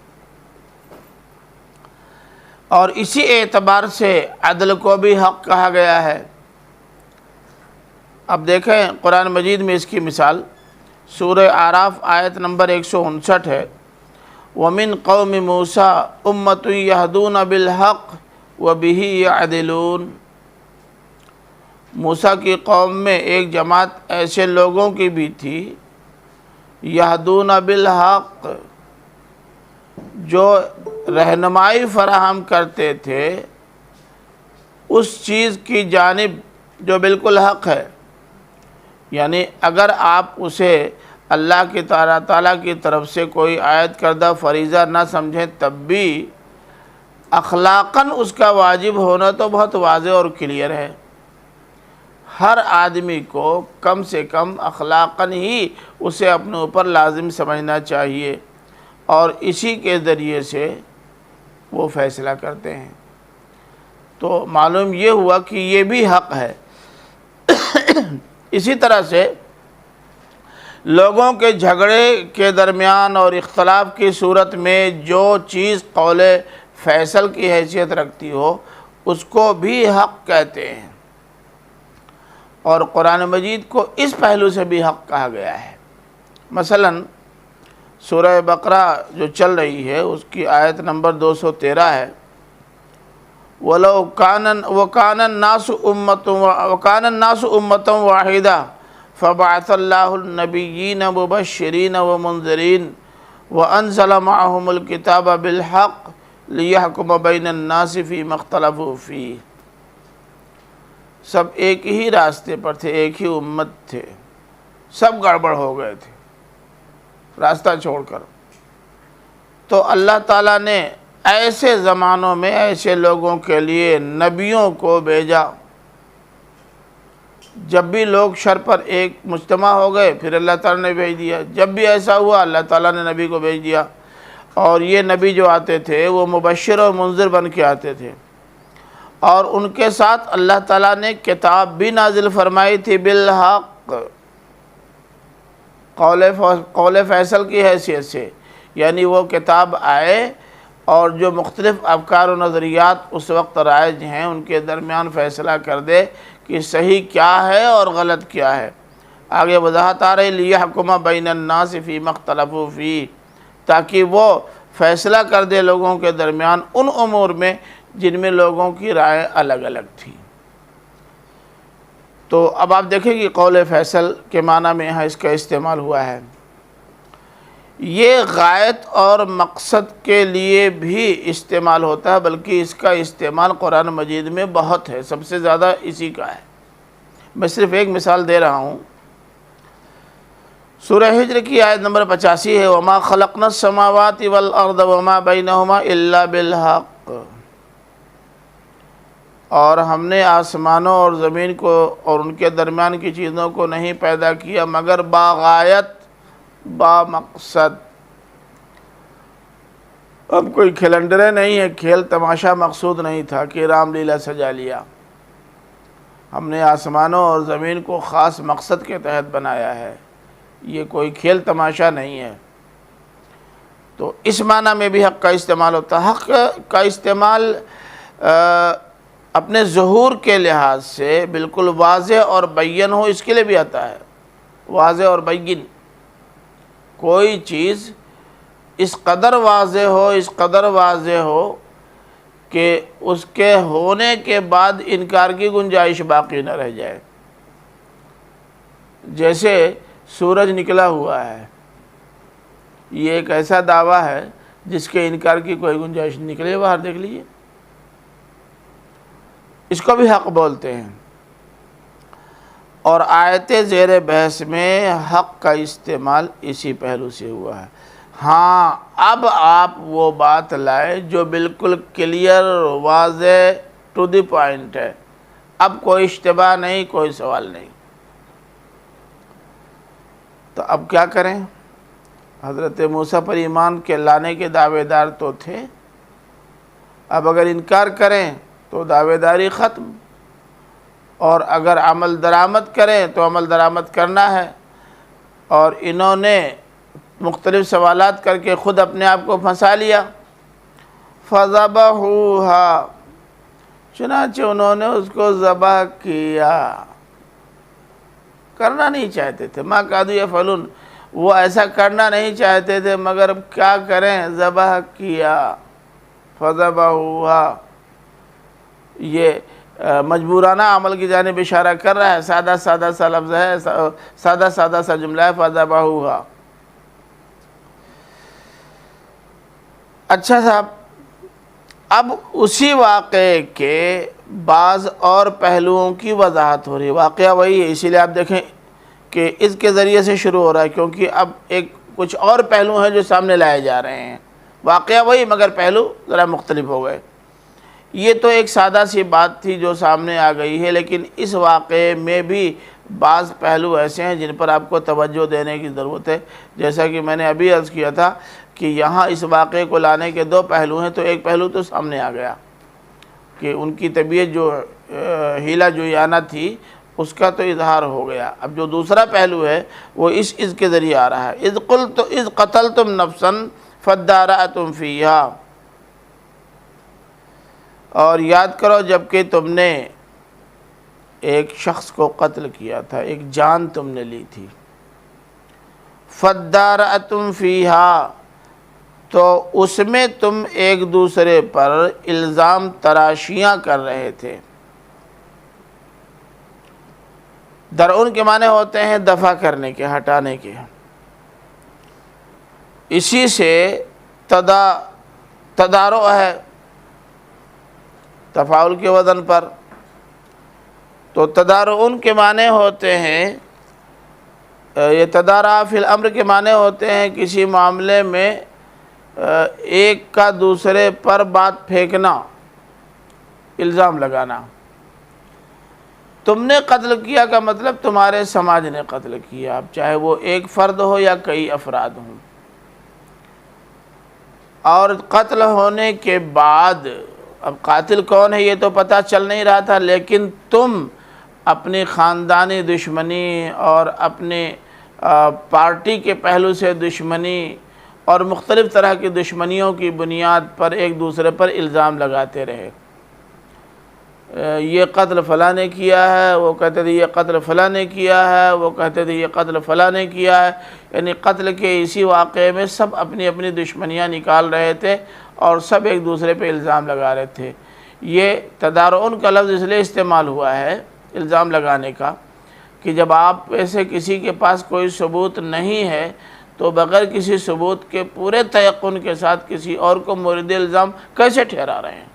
اور اسی اعتبار سے عدل کو بھی حق کہا گیا ہے۔ اب دیکھیں قرآن مجید میں اس کی مثال سورہ اعراف آیت نمبر 159 ہے وَمِن قَوْمِ مُوسَىٰ أُمَّةٌ يَهْدُونَ بِالْحَقِّ وَبِهِ يَعْدِلُونَ، موسیٰ کی قوم میں ایک جماعت ایسے لوگوں کی بھی تھی یہدون بالحق، جو رہنمائی فراہم کرتے تھے اس چیز کی جانب جو بالکل حق ہے، یعنی اگر آپ اسے اللہ کی تعالیٰ کی طرف سے کوئی عائد کردہ فریضہ نہ سمجھیں تب بھی اخلاقاً اس کا واجب ہونا تو بہت واضح اور کلیئر ہے۔ ہر آدمی کو کم سے کم اخلاقاً ہی اسے اپنے اوپر لازم سمجھنا چاہیے، اور اسی کے ذریعے سے وہ فیصلہ کرتے ہیں۔ تو معلوم یہ ہوا کہ یہ بھی حق ہے۔ اسی طرح سے لوگوں کے جھگڑے کے درمیان اور اختلاف کی صورت میں جو چیز قول فیصل کی حیثیت رکھتی ہو اس کو بھی حق کہتے ہیں، اور قرآن مجید کو اس پہلو سے بھی حق کہا گیا ہے۔ مثلا سورہ بقرہ جو چل رہی ہے اس کی آیت نمبر 213 ہے، وَلَوْ وَكَانَ النَّاسُ أُمَّةً وَاحِدَةً فَبَعَثَ اللَّهُ النَّبِيِّينَ مُبَشِّرِينَ وَمُنذِرِينَ وَأَنزَلَ مَعَهُمُ الْكِتَابَ بِالْحَقِّ لِيَحْكُمَ بَيْنَ النَّاسِ فِيمَا اخْتَلَفُوا فِيهِ۔ سب ایک ہی راستے پر تھے، ایک ہی امت تھے، سب گڑبڑ ہو گئے تھے راستہ چھوڑ کر۔ تو اللہ تعالیٰ نے ایسے زمانوں میں ایسے لوگوں کے لیے نبیوں کو بھیجا، جب بھی لوگ شر پر ایک مجتمع ہو گئے پھر اللہ تعالیٰ نے بھیج دیا، جب بھی ایسا ہوا اللہ تعالیٰ نے نبی کو بھیج دیا، اور یہ نبی جو آتے تھے وہ مبشر اور منذر بن کے آتے تھے، اور ان کے ساتھ اللہ تعالیٰ نے کتاب بھی نازل فرمائی تھی بالحق، قول فیصل کی حیثیت سے، یعنی وہ کتاب آئے اور جو مختلف افکار و نظریات اس وقت رائج ہیں ان کے درمیان فیصلہ کر دے کہ صحیح کیا ہے اور غلط کیا ہے۔ آگے وضاحت آ رہی لِيَحْكُمَ بَيْنَ النَّاسِ فِيمَا اخْتَلَفُوا فِيهِ، تاکہ وہ فیصلہ کر دے لوگوں کے درمیان ان امور میں جن میں لوگوں کی رائے الگ الگ تھی۔ تو اب آپ دیکھیں کہ قول فیصل کے معنی میں یہاں اس کا استعمال ہوا ہے۔ یہ غایت اور مقصد کے لیے بھی استعمال ہوتا ہے، بلکہ اس کا استعمال قرآن مجید میں بہت ہے، سب سے زیادہ اسی کا ہے۔ میں صرف ایک مثال دے رہا ہوں، سورہ ہجر کی آیت نمبر 85 ہے، وَمَا خَلَقْنَا السَّمَاوَاتِ وَالْأَرْضَ وَمَا بَيْنَهُمَا إِلَّا بِالْحَقِّ، اور ہم نے آسمانوں اور زمین کو اور ان کے درمیان کی چیزوں کو نہیں پیدا کیا مگر باغایت، با مقصد۔ اب کوئی کھلنڈرے نہیں ہے، کھیل تماشا مقصود نہیں تھا کہ رام لیلا سجا لیا، ہم نے آسمانوں اور زمین کو خاص مقصد کے تحت بنایا ہے، یہ کوئی کھیل تماشا نہیں ہے۔ تو اس معنی میں بھی حق کا استعمال ہوتا ہے۔ حق کا استعمال اپنے ظہور کے لحاظ سے بالکل واضح اور بین ہو اس کے لیے بھی آتا ہے، واضح اور بین۔ کوئی چیز اس قدر واضح ہو کہ اس کے ہونے کے بعد انکار کی گنجائش باقی نہ رہ جائے۔ جیسے سورج نکلا ہوا ہے، یہ ایک ایسا دعویٰ ہے جس کے انکار کی کوئی گنجائش نہیں، نکلے باہر دیکھ لیجئے، اس کو بھی حق بولتے ہیں۔ اور آیت زیر بحث میں حق کا استعمال اسی پہلو سے ہوا ہے۔ ہاں اب آپ وہ بات لائے جو بالکل کلیئر، واضح، ٹو دی پوائنٹ ہے، اب کوئی اشتباہ نہیں، کوئی سوال نہیں۔ تو اب کیا کریں؟ حضرت موسیٰ پر ایمان کے لانے کے دعوے دار تو تھے، اب اگر انکار کریں تو دعوے داری ختم، اور اگر عمل درآمد کریں تو عمل درآمد کرنا ہے، اور انہوں نے مختلف سوالات کر کے خود اپنے آپ کو پھنسا لیا۔ فَذَبَحُوهَا، چنانچہ انہوں نے اس کو ذبح کیا، کرنا نہیں چاہتے تھے، مَا كَادُوا يَفْعَلُونَ، وہ ایسا کرنا نہیں چاہتے تھے مگر کیا کریں، ذبح کیا۔ فَذَبَحُوهَا، یہ مجبورانہ عمل کی جانب اشارہ کر رہا ہے، سادہ سادہ سا لفظ ہے، سادہ سادہ سا جملہ ہے، فَذَبَحُوهَا۔ اچھا صاحب، اب اسی واقعے کے بعض اور پہلوؤں کی وضاحت ہو رہی ہے۔ واقعہ وہی ہے، اسی لیے آپ دیکھیں کہ اس کے ذریعے سے شروع ہو رہا ہے، کیونکہ اب ایک کچھ اور پہلو ہیں جو سامنے لائے جا رہے ہیں۔ واقعہ وہی مگر پہلو ذرا مختلف ہو گئے۔ یہ تو ایک سادہ سی بات تھی جو سامنے آ گئی ہے، لیکن اس واقعے میں بھی بعض پہلو ایسے ہیں جن پر آپ کو توجہ دینے کی ضرورت ہے۔ جیسا کہ میں نے ابھی عرض کیا تھا کہ یہاں اس واقعے کو لانے کے دو پہلو ہیں، تو ایک پہلو تو سامنے آ گیا کہ ان کی طبیعت جو ہیلا جویانہ تھی اس کا تو اظہار ہو گیا۔ اب جو دوسرا پہلو ہے وہ اس کے ذریعے آ رہا ہے، اذ قتلتم نفسا فادارأتم فیہا، اور یاد کرو جب کہ تم نے ایک شخص کو قتل کیا تھا، ایک جان تم نے لی تھی، فادارأتم فیہا، تو اس میں تم ایک دوسرے پر الزام تراشیاں کر رہے تھے۔ درعون کے معنی ہوتے ہیں دفع کرنے کے، ہٹانے کے، اسی سے تدارع ہے تفاعل کے وزن پر، تو تدارعون کے معنی ہوتے ہیں، یہ تدارع فی الامر کے معنی ہوتے ہیں کسی معاملے میں ایک کا دوسرے پر بات پھینکنا، الزام لگانا۔ تم نے قتل کیا کا مطلب تمہارے سماج نے قتل کیا، اب چاہے وہ ایک فرد ہو یا کئی افراد ہوں، اور قتل ہونے کے بعد اب قاتل کون ہے یہ تو پتہ چل نہیں رہا تھا، لیکن تم اپنی خاندانی دشمنی اور اپنے پارٹی کے پہلو سے دشمنی اور مختلف طرح کی دشمنیوں کی بنیاد پر ایک دوسرے پر الزام لگاتے رہے، یہ قتل فلاں نے کیا ہے، وہ کہتے تھے یہ قتل فلاں نے کیا ہے، وہ کہتے تھے یہ قتل فلاں نے کیا ہے، یعنی قتل کے اسی واقعے میں سب اپنی اپنی دشمنیاں نکال رہے تھے اور سب ایک دوسرے پہ الزام لگا رہے تھے۔ یہ تدارعون کا لفظ اس لیے استعمال ہوا ہے الزام لگانے کا کہ جب آپ ایسے کسی کے پاس کوئی ثبوت نہیں ہے تو بغیر کسی ثبوت کے پورے تیقن کے ساتھ کسی اور کو مورد الزام کیسے ٹھہرا رہے ہیں،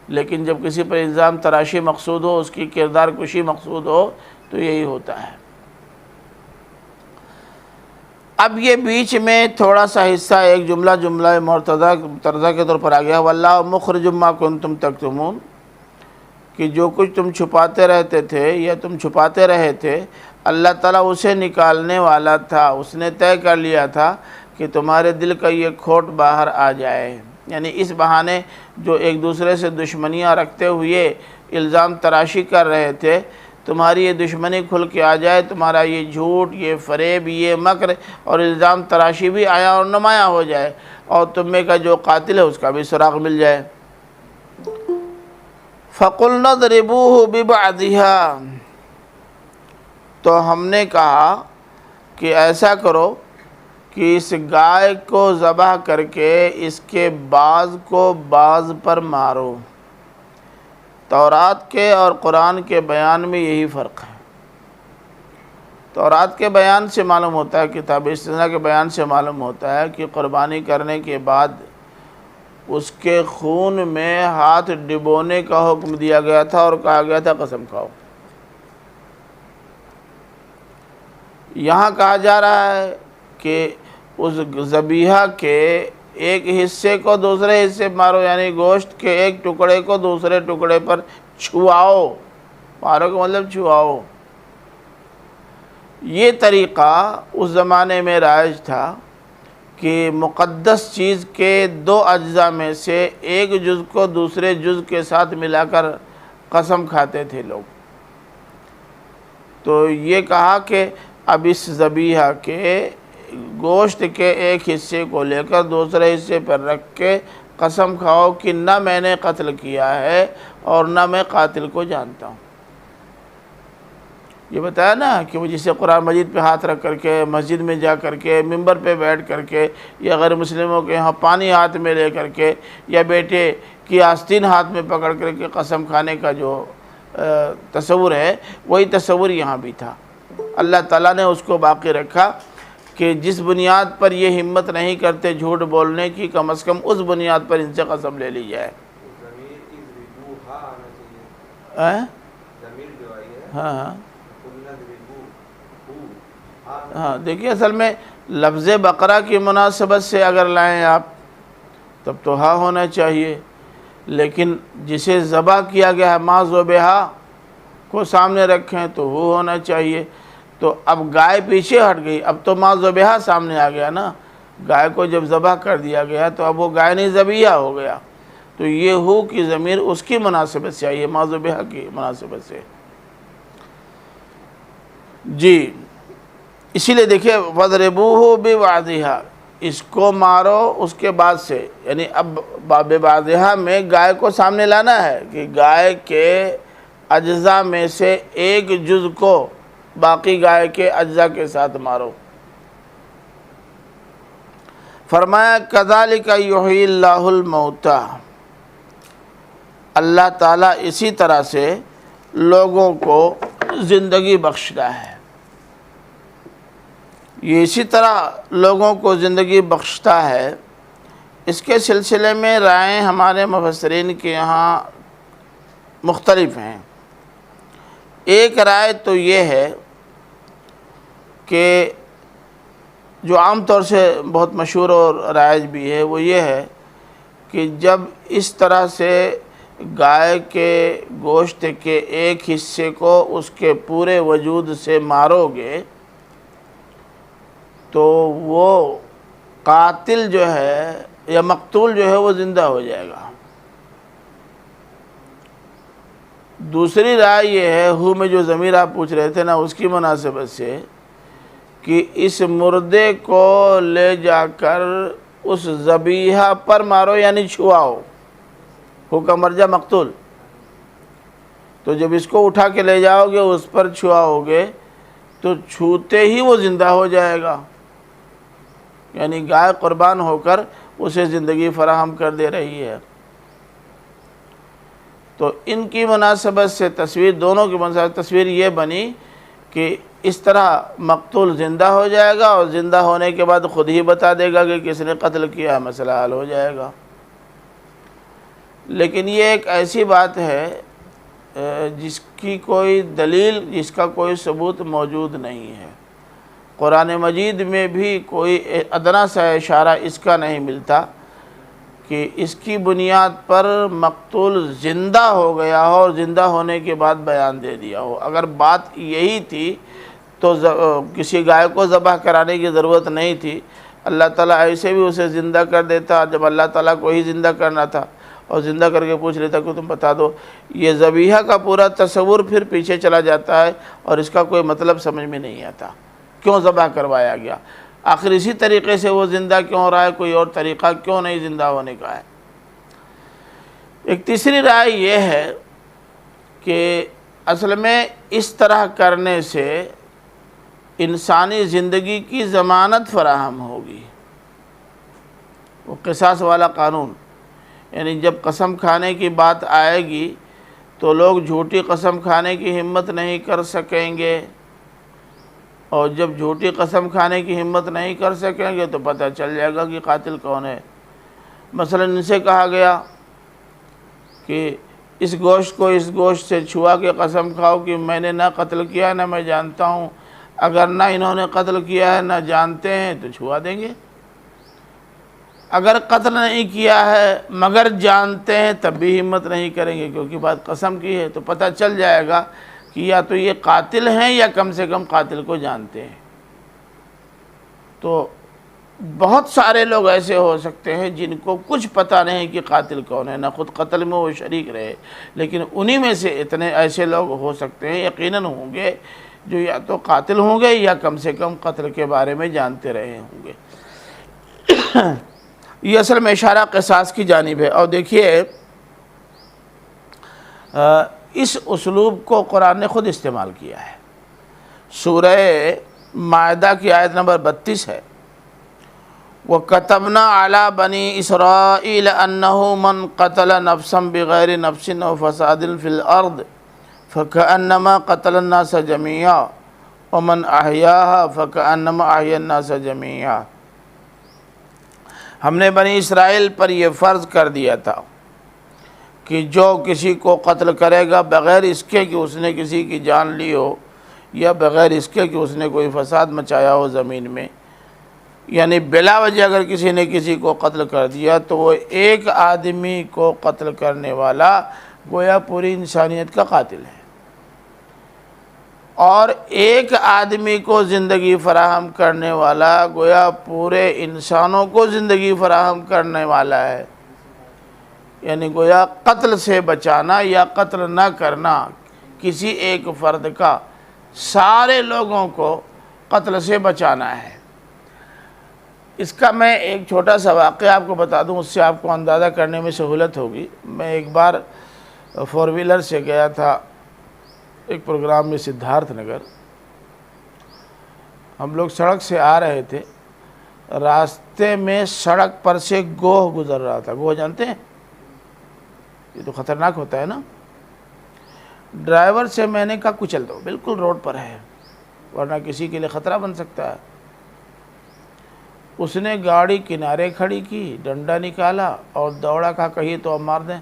لیکن جب کسی پر الزام تراشی مقصود ہو، اس کی کردار کشی مقصود ہو تو یہی ہوتا ہے۔ اب یہ بیچ میں تھوڑا سا حصہ ایک جملہ مرتضی کے طور پر آ گیا، واللہ مخرج ما کنتم تکتمون، کہ جو کچھ تم چھپاتے رہتے تھے یا تم چھپاتے رہے تھے اللہ تعالیٰ اسے نکالنے والا تھا، اس نے طے کر لیا تھا کہ تمہارے دل کا یہ کھوٹ باہر آ جائے، یعنی اس بہانے جو ایک دوسرے سے دشمنیاں رکھتے ہوئے الزام تراشی کر رہے تھے، تمہاری یہ دشمنی کھل کے آ جائے، تمہارا یہ جھوٹ، یہ فریب، یہ مکر اور الزام تراشی بھی آیا اور نمایاں ہو جائے، اور تم میں کا جو قاتل ہے اس کا بھی سراغ مل جائے۔ فَقُلْنَا اضْرِبُوهُ بِبَعْضِهَا، تو ہم نے کہا کہ ایسا کرو کہ اس گائے کو ذبح کر کے اس کے بعض کو بعض پر مارو۔ تورات کے اور قرآن کے بیان میں یہی فرق ہے۔ تورات کے بیان سے معلوم ہوتا ہے، کتاب استثناء کے بیان سے معلوم ہوتا ہے کہ قربانی کرنے کے بعد اس کے خون میں ہاتھ ڈبونے کا حکم دیا گیا تھا اور کہا گیا تھا قسم کھاؤ۔ یہاں کہا جا رہا ہے کہ اس ذبیحہ کے ایک حصے کو دوسرے حصے مارو، یعنی گوشت کے ایک ٹکڑے کو دوسرے ٹکڑے پر چھواؤ، مارو کا مطلب چھواؤ۔ یہ طریقہ اس زمانے میں رائج تھا کہ مقدس چیز کے دو اجزاء میں سے ایک جز کو دوسرے جز کے ساتھ ملا کر قسم کھاتے تھے لوگ۔ تو یہ کہا کہ اب اس ذبیحہ کے گوشت کے ایک حصے کو لے کر دوسرے حصے پر رکھ کے قسم کھاؤ کہ نہ میں نے قتل کیا ہے اور نہ میں قاتل کو جانتا ہوں۔ یہ بتایا نا کہ وہ جسے قرآن مجید پہ ہاتھ رکھ کر کے مسجد میں جا کر کے ممبر پہ بیٹھ کر کے یا غیر مسلموں کے یہاں پانی ہاتھ میں لے کر کے یا بیٹے کی آستین ہاتھ میں پکڑ کر کے قسم کھانے کا جو تصور ہے وہی تصور یہاں بھی تھا۔ اللہ تعالیٰ نے اس کو باقی رکھا کہ جس بنیاد پر یہ ہمت نہیں کرتے جھوٹ بولنے کی، کم از کم اس بنیاد پر ان سے قسم لے لی جائے۔ ہاں ہاں دیکھیے اصل میں لفظ بقرہ کی مناسبت سے اگر لائیں آپ تب تو ہاں ہونا چاہیے، لیکن جسے ذبح کیا گیا ہے ما ذبح کو سامنے رکھیں تو وہ ہونا چاہیے۔ تو اب گائے پیچھے ہٹ گئی، اب تو ما ذبح سامنے آ گیا نا، گائے کو جب ذبح کر دیا گیا تو اب وہ گائے نہیں ذبیحہ ہو گیا۔ تو یہ ہو کی ضمیر اس کی مناسبت سے آئی ہے، موضوع بہ کی مناسبت سے۔ جی اسی لیے دیکھیے وَضْرِبُوهُ بِبَعْضِهَا، اس کو مارو اس کے بعد سے، یعنی اب بِبَعْضِهَا میں گائے کو سامنے لانا ہے کہ گائے کے اجزاء میں سے ایک جز کو باقی گائے کے اجزاء کے ساتھ مارو۔ فرمایا كَذَلِكَ يُحْيِي اللَّهُ الْمَوْتَى، اللہ تعالیٰ اسی طرح سے لوگوں کو زندگی بخشتا ہے، یہ اسی طرح لوگوں کو زندگی بخشتا ہے۔ اس کے سلسلے میں رائیں ہمارے مفسرین کے یہاں مختلف ہیں۔ ایک رائے تو یہ ہے کہ جو عام طور سے بہت مشہور اور رائج بھی ہے، وہ یہ ہے کہ جب اس طرح سے گائے کے گوشت کے ایک حصے کو اس کے پورے وجود سے مارو گے تو وہ قاتل جو ہے یا مقتول جو ہے وہ زندہ ہو جائے گا۔ دوسری رائے یہ ہے، ہو میں جو ضمیر آپ پوچھ رہے تھے نا، اس کی مناسبت سے کہ اس مردے کو لے جا کر اس ذبیحہ پر مارو، یعنی چھواؤ، ہو کا مرجع مقتول، تو جب اس کو اٹھا کے لے جاؤ گے اس پر چھواؤ گے تو چھوتے ہی وہ زندہ ہو جائے گا، یعنی گائے قربان ہو کر اسے زندگی فراہم کر دے رہی ہے۔ تو ان کی مناسبت سے تصویر، دونوں کی مناسبت تصویر یہ بنی کہ اس طرح مقتول زندہ ہو جائے گا اور زندہ ہونے کے بعد خود ہی بتا دے گا کہ کس نے قتل کیا، مسئلہ حل ہو جائے گا۔ لیکن یہ ایک ایسی بات ہے جس کی کوئی دلیل، جس کا کوئی ثبوت موجود نہیں ہے۔ قرآن مجید میں بھی کوئی ادنا سا اشارہ اس کا نہیں ملتا کہ اس کی بنیاد پر مقتول زندہ ہو گیا ہو اور زندہ ہونے کے بعد بیان دے دیا ہو۔ اگر بات یہی تھی تو کسی گائے کو ذبح کرانے کی ضرورت نہیں تھی، اللہ تعالیٰ ایسے بھی اسے زندہ کر دیتا جب اللہ تعالیٰ کو ہی زندہ کرنا تھا، اور زندہ کر کے پوچھ لیتا کہ تم بتا دو۔ یہ ذبیحہ کا پورا تصور پھر پیچھے چلا جاتا ہے اور اس کا کوئی مطلب سمجھ میں نہیں آتا، کیوں ذبح کروایا گیا، آخر اسی طریقے سے وہ زندہ کیوں ہو رہا ہے، کوئی اور طریقہ کیوں نہیں زندہ ہونے کا ہے۔ ایک تیسری رائے یہ ہے کہ اصل میں اس طرح کرنے سے انسانی زندگی کی ضمانت فراہم ہوگی، وہ قصاص والا قانون، یعنی جب قسم کھانے کی بات آئے گی تو لوگ جھوٹی قسم کھانے کی ہمت نہیں کر سکیں گے، اور جب جھوٹی قسم کھانے کی ہمت نہیں کر سکیں گے تو پتہ چل جائے گا کہ قاتل کون ہے۔ مثلا ان سے کہا گیا کہ اس گوشت کو اس گوشت سے چھوا کے قسم کھاؤ کہ میں نے نہ قتل کیا ہے نہ میں جانتا ہوں، اگر نہ انہوں نے قتل کیا ہے نہ جانتے ہیں تو چھوا دیں گے، اگر قتل نہیں کیا ہے مگر جانتے ہیں تب بھی ہمت نہیں کریں گے، کیونکہ بات قسم کی ہے، تو پتہ چل جائے گا کہ یا تو یہ قاتل ہیں یا کم سے کم قاتل کو جانتے ہیں۔ تو بہت سارے لوگ ایسے ہو سکتے ہیں جن کو کچھ پتہ نہیں کہ قاتل کون ہے، نہ خود قتل میں وہ شریک رہے، لیکن انہی میں سے اتنے ایسے لوگ ہو سکتے ہیں، یقیناً ہوں گے، جو یا تو قاتل ہوں گے یا کم سے کم قتل کے بارے میں جانتے رہے ہوں گے۔ یہ اصل میں اشارہ قصاص کی جانب ہے۔ اور دیکھیے اس اسلوب کو قرآن نے خود استعمال کیا ہے۔ سورہ مائدہ کی آیت نمبر 32 ہے، وَكَتَبْنَا عَلَى بَنِي إِسْرَائِيلَ أَنَّهُ مَنْ قَتَلَ نَفْسًا بِغَيْرِ نَفْسٍ أَوْ فَسَادٍ فِي الْأَرْضِ فَكَأَنَّمَا قَتَلَ النَّاسَ جَمِيعًا وَمَنْ أَحْيَاهَا فَكَأَنَّمَا أَحْيَا النَّاسَ جَمِيعًا۔ ہم نے بنی اسرائیل پر یہ فرض کر دیا تھا کہ جو کسی کو قتل کرے گا بغیر اس کے کہ اس نے کسی کی جان لی ہو، یا بغیر اس کے کہ اس نے کوئی فساد مچایا ہو زمین میں، یعنی بلا وجہ اگر کسی نے کسی کو قتل کر دیا تو وہ ایک آدمی کو قتل کرنے والا گویا پوری انسانیت کا قاتل ہے، اور ایک آدمی کو زندگی فراہم کرنے والا گویا پورے انسانوں کو زندگی فراہم کرنے والا ہے۔ یعنی گویا قتل سے بچانا یا قتل نہ کرنا کسی ایک فرد کا سارے لوگوں کو قتل سے بچانا ہے۔ اس کا میں ایک چھوٹا سا واقعہ آپ کو بتا دوں، اس سے آپ کو اندازہ کرنے میں سہولت ہوگی۔ میں ایک بار 4 ویلر سے گیا تھا ایک پروگرام میں سدھارتھ نگر۔ ہم لوگ سڑک سے آ رہے تھے، راستے میں سڑک پر سے گوہ گزر رہا تھا۔ گوہ جانتے ہیں؟ یہ تو خطرناک ہوتا ہے نا۔ ڈرائیور سے میں نے کہا کچل دو، بالکل روڈ پر ہے ورنہ کسی کے لیے خطرہ بن سکتا ہے۔ اس نے گاڑی کنارے کھڑی کی، ڈنڈا نکالا اور دوڑا، کہا کہیے تو اب مار دیں۔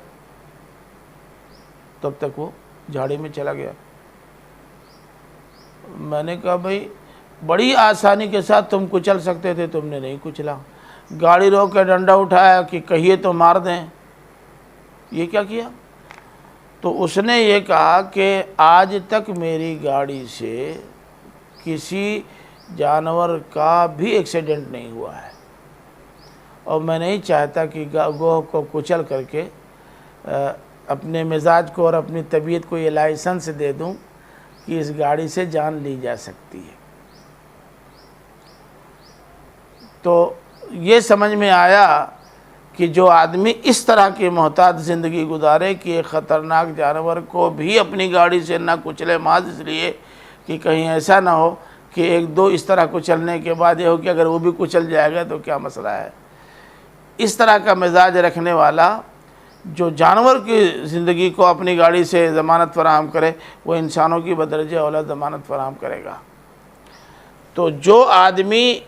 تب تک وہ جھاڑی میں چلا گیا۔ میں نے کہا بھائی بڑی آسانی کے ساتھ تم کچل سکتے تھے، تم نے نہیں کچلا۔ گاڑی روک کے ڈنڈا اٹھایا کہ کہیے تو مار دیں۔ یہ کیا کیا؟ تو اس نے یہ کہا کہ آج تک میری گاڑی سے کسی جانور کا بھی ایکسیڈنٹ نہیں ہوا ہے، اور میں نہیں چاہتا کہ گوہ کو کچل کر کے اپنے مزاج کو اور اپنی طبیعت کو یہ لائسنس دے دوں کہ اس گاڑی سے جان لی جا سکتی ہے۔ تو یہ سمجھ میں آیا کہ جو آدمی اس طرح کی محتاط زندگی گزارے کہ ایک خطرناک جانور کو بھی اپنی گاڑی سے نہ کچلے، محض اس لیے کہ کہیں ایسا نہ ہو کہ ایک دو اس طرح کچلنے کے بعد یہ ہو کہ اگر وہ بھی کچل جائے گا تو کیا مسئلہ ہے۔ اس طرح کا مزاج رکھنے والا جو جانور کی زندگی کو اپنی گاڑی سے ضمانت فراہم کرے، وہ انسانوں کی بدرجہ اولا ضمانت فراہم کرے گا۔ تو جو آدمی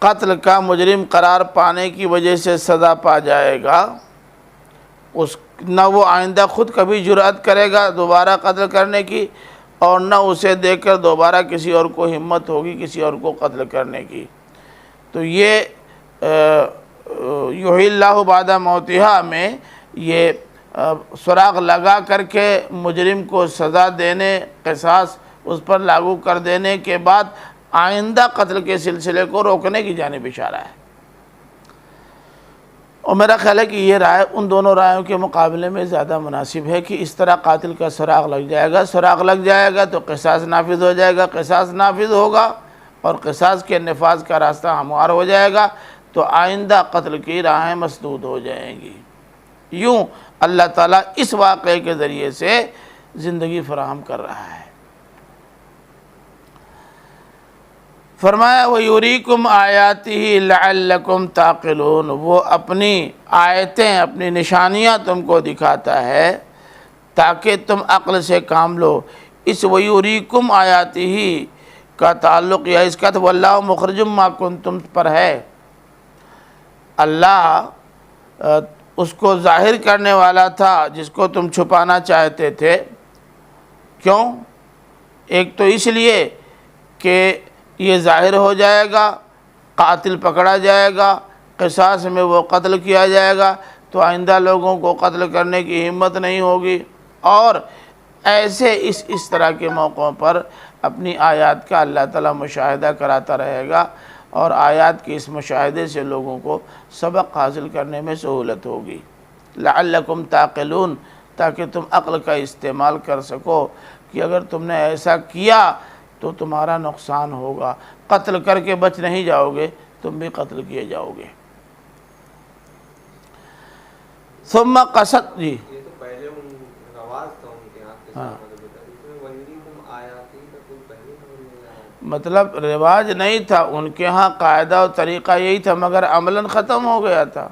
قتل کا مجرم قرار پانے کی وجہ سے سزا پا جائے گا، نہ وہ آئندہ خود کبھی جرأت کرے گا دوبارہ قتل کرنے کی، اور نہ اسے دیکھ کر دوبارہ کسی اور کو ہمت ہوگی کسی اور کو قتل کرنے کی۔ تو یہ یحیی اللہ بعد موتہا میں یہ سراغ لگا کر کے مجرم کو سزا دینے، قصاص اس پر لاگو کر دینے کے بعد آئندہ قتل کے سلسلے کو روکنے کی جانب اشارہ ہے۔ اور میرا خیال ہے کہ یہ رائے ان دونوں رائےوں کے مقابلے میں زیادہ مناسب ہے کہ اس طرح قاتل کا سراغ لگ جائے گا، سراغ لگ جائے گا تو قصاص نافذ ہو جائے گا، قصاص نافذ ہوگا اور قصاص کے نفاذ کا راستہ ہموار ہو جائے گا، تو آئندہ قتل کی راہیں مسدود ہو جائیں گی۔ یوں اللہ تعالیٰ اس واقعے کے ذریعے سے زندگی فراہم کر رہا ہے۔ فرمایا وَيُرِيكُمْ آيَاتِهِ لَعَلَّكُمْ تَعْقِلُونَ، وہ اپنی آیتیں، اپنی نشانیاں تم کو دکھاتا ہے تاکہ تم عقل سے کام لو۔ اس وَيُرِيكُمْ آيَاتِهِ کا تعلق یا اس کا تو وَاللَّهُ مُخْرِجٌ مَا كُنْتُمْ پر ہے۔ اللہ اس کو ظاہر کرنے والا تھا جس کو تم چھپانا چاہتے تھے۔ کیوں؟ ایک تو اس لیے کہ یہ ظاہر ہو جائے گا، قاتل پکڑا جائے گا، قصاص میں وہ قتل کیا جائے گا تو آئندہ لوگوں کو قتل کرنے کی ہمت نہیں ہوگی، اور ایسے اس طرح کے موقعوں پر اپنی آیات کا اللہ تعالیٰ مشاہدہ کراتا رہے گا، اور آیات کے اس مشاہدے سے لوگوں کو سبق حاصل کرنے میں سہولت ہوگی۔ لعلکم تعقلون، تاکہ تم عقل کا استعمال کر سکو کہ اگر تم نے ایسا کیا تو تمہارا نقصان ہوگا، قتل کر کے بچ نہیں جاؤ گے، تم بھی قتل کیے جاؤ گے۔ ثم قصد، جی یہ تو پہلے رواج تھا ان کے ہاتھ کے ساتھ، اس میں وَيُرِيكُمْ آیَاتِهِ کا کوئی پہلے خبر نہیں آیا۔ مطلب رواج نہیں تھا ان کے ہاں، قاعدہ و طریقہ یہی تھا، مگر عملاً ختم ہو گیا تھا۔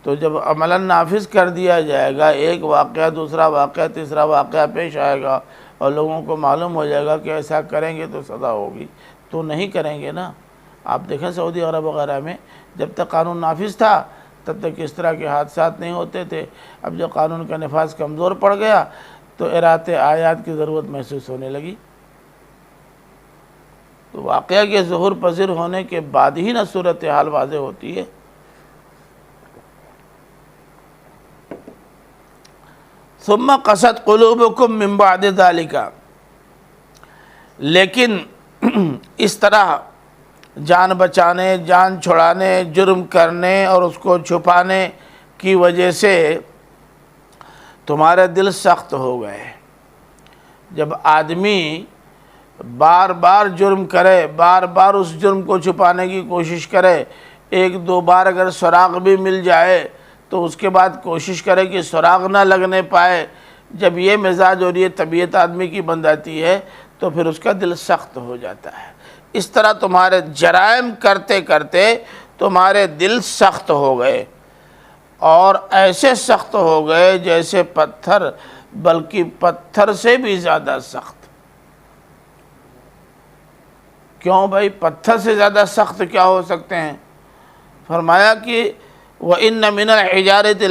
تو جب عملاً نافذ کر دیا جائے گا، ایک واقعہ دوسرا واقعہ تیسرا واقعہ پیش آئے گا اور لوگوں کو معلوم ہو جائے گا کہ ایسا کریں گے تو سزا ہوگی، تو نہیں کریں گے نا۔ آپ دیکھیں سعودی عرب وغیرہ میں جب تک قانون نافذ تھا تب تک اس طرح کے حادثات نہیں ہوتے تھے۔ اب جو قانون کا نفاذ کمزور پڑ گیا تو اراتے آیات کی ضرورت محسوس ہونے لگی۔ تو واقعہ کے ظہور پذیر ہونے کے بعد ہی نہ صورتحال واضح ہوتی ہے۔ ثم قست قلوبکم من بعد ذلک، لیکن اس طرح جان بچانے، جان چھڑانے، جرم کرنے اور اس کو چھپانے کی وجہ سے تمہارے دل سخت ہو گئے۔ جب آدمی بار بار جرم کرے، بار بار اس جرم کو چھپانے کی کوشش کرے، ایک دو بار اگر سراغ بھی مل جائے تو اس کے بعد کوشش کرے کہ سراغ نہ لگنے پائے، جب یہ مزاج اور یہ طبیعت آدمی کی بن جاتی ہے تو پھر اس کا دل سخت ہو جاتا ہے۔ اس طرح تمہارے جرائم کرتے کرتے تمہارے دل سخت ہو گئے، اور ایسے سخت ہو گئے جیسے پتھر، بلکہ پتھر سے بھی زیادہ سخت۔ کیوں بھائی پتھر سے زیادہ سخت کیا ہو سکتے ہیں؟ فرمایا کہ وَإِنَّ مِنَ الْحِجَارَةِ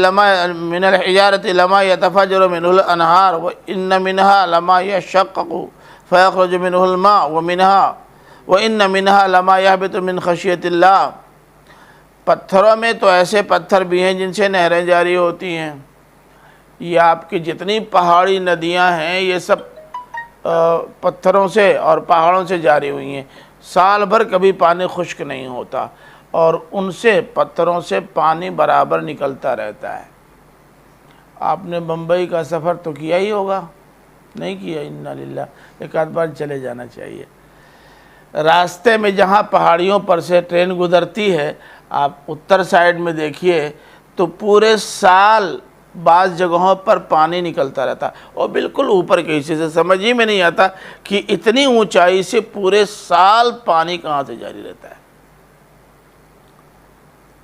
لَمَا يَتَفَجَّرُ مِنْهُ الْأَنْهَارُ وَإِنَّ مِنْهَا لَمَا يَشَّقَّقُ فَيَخْرُجُ مِنْهُ الْمَاءُ وَإِنَّ مِنْهَا لَمَا يَهْبِطُ مِنْ خَشْيَةِ اللَّهِ۔ پتھروں میں تو ایسے پتھر بھی ہیں جن سے نہریں جاری ہوتی ہیں۔ یہ آپ کی جتنی پہاڑی ندیاں ہیں یہ سب پتھروں سے اور پہاڑوں سے جاری ہوئی ہیں، سال بھر کبھی پانی خشک نہیں ہوتا، اور ان سے پتھروں سے پانی برابر نکلتا رہتا ہے۔ آپ نے بمبئی کا سفر تو کیا ہی ہوگا، نہیں کیا؟ انا للہ، ایک آدھ بار چلے جانا چاہیے۔ راستے میں جہاں پہاڑیوں پر سے ٹرین گزرتی ہے، آپ اتر سائیڈ میں دیکھیے تو پورے سال بعض جگہوں پر پانی نکلتا رہتا، اور بالکل اوپر کے حصے سے سمجھ ہی میں نہیں آتا کہ اتنی اونچائی سے پورے سال پانی کہاں سے جاری رہتا ہے۔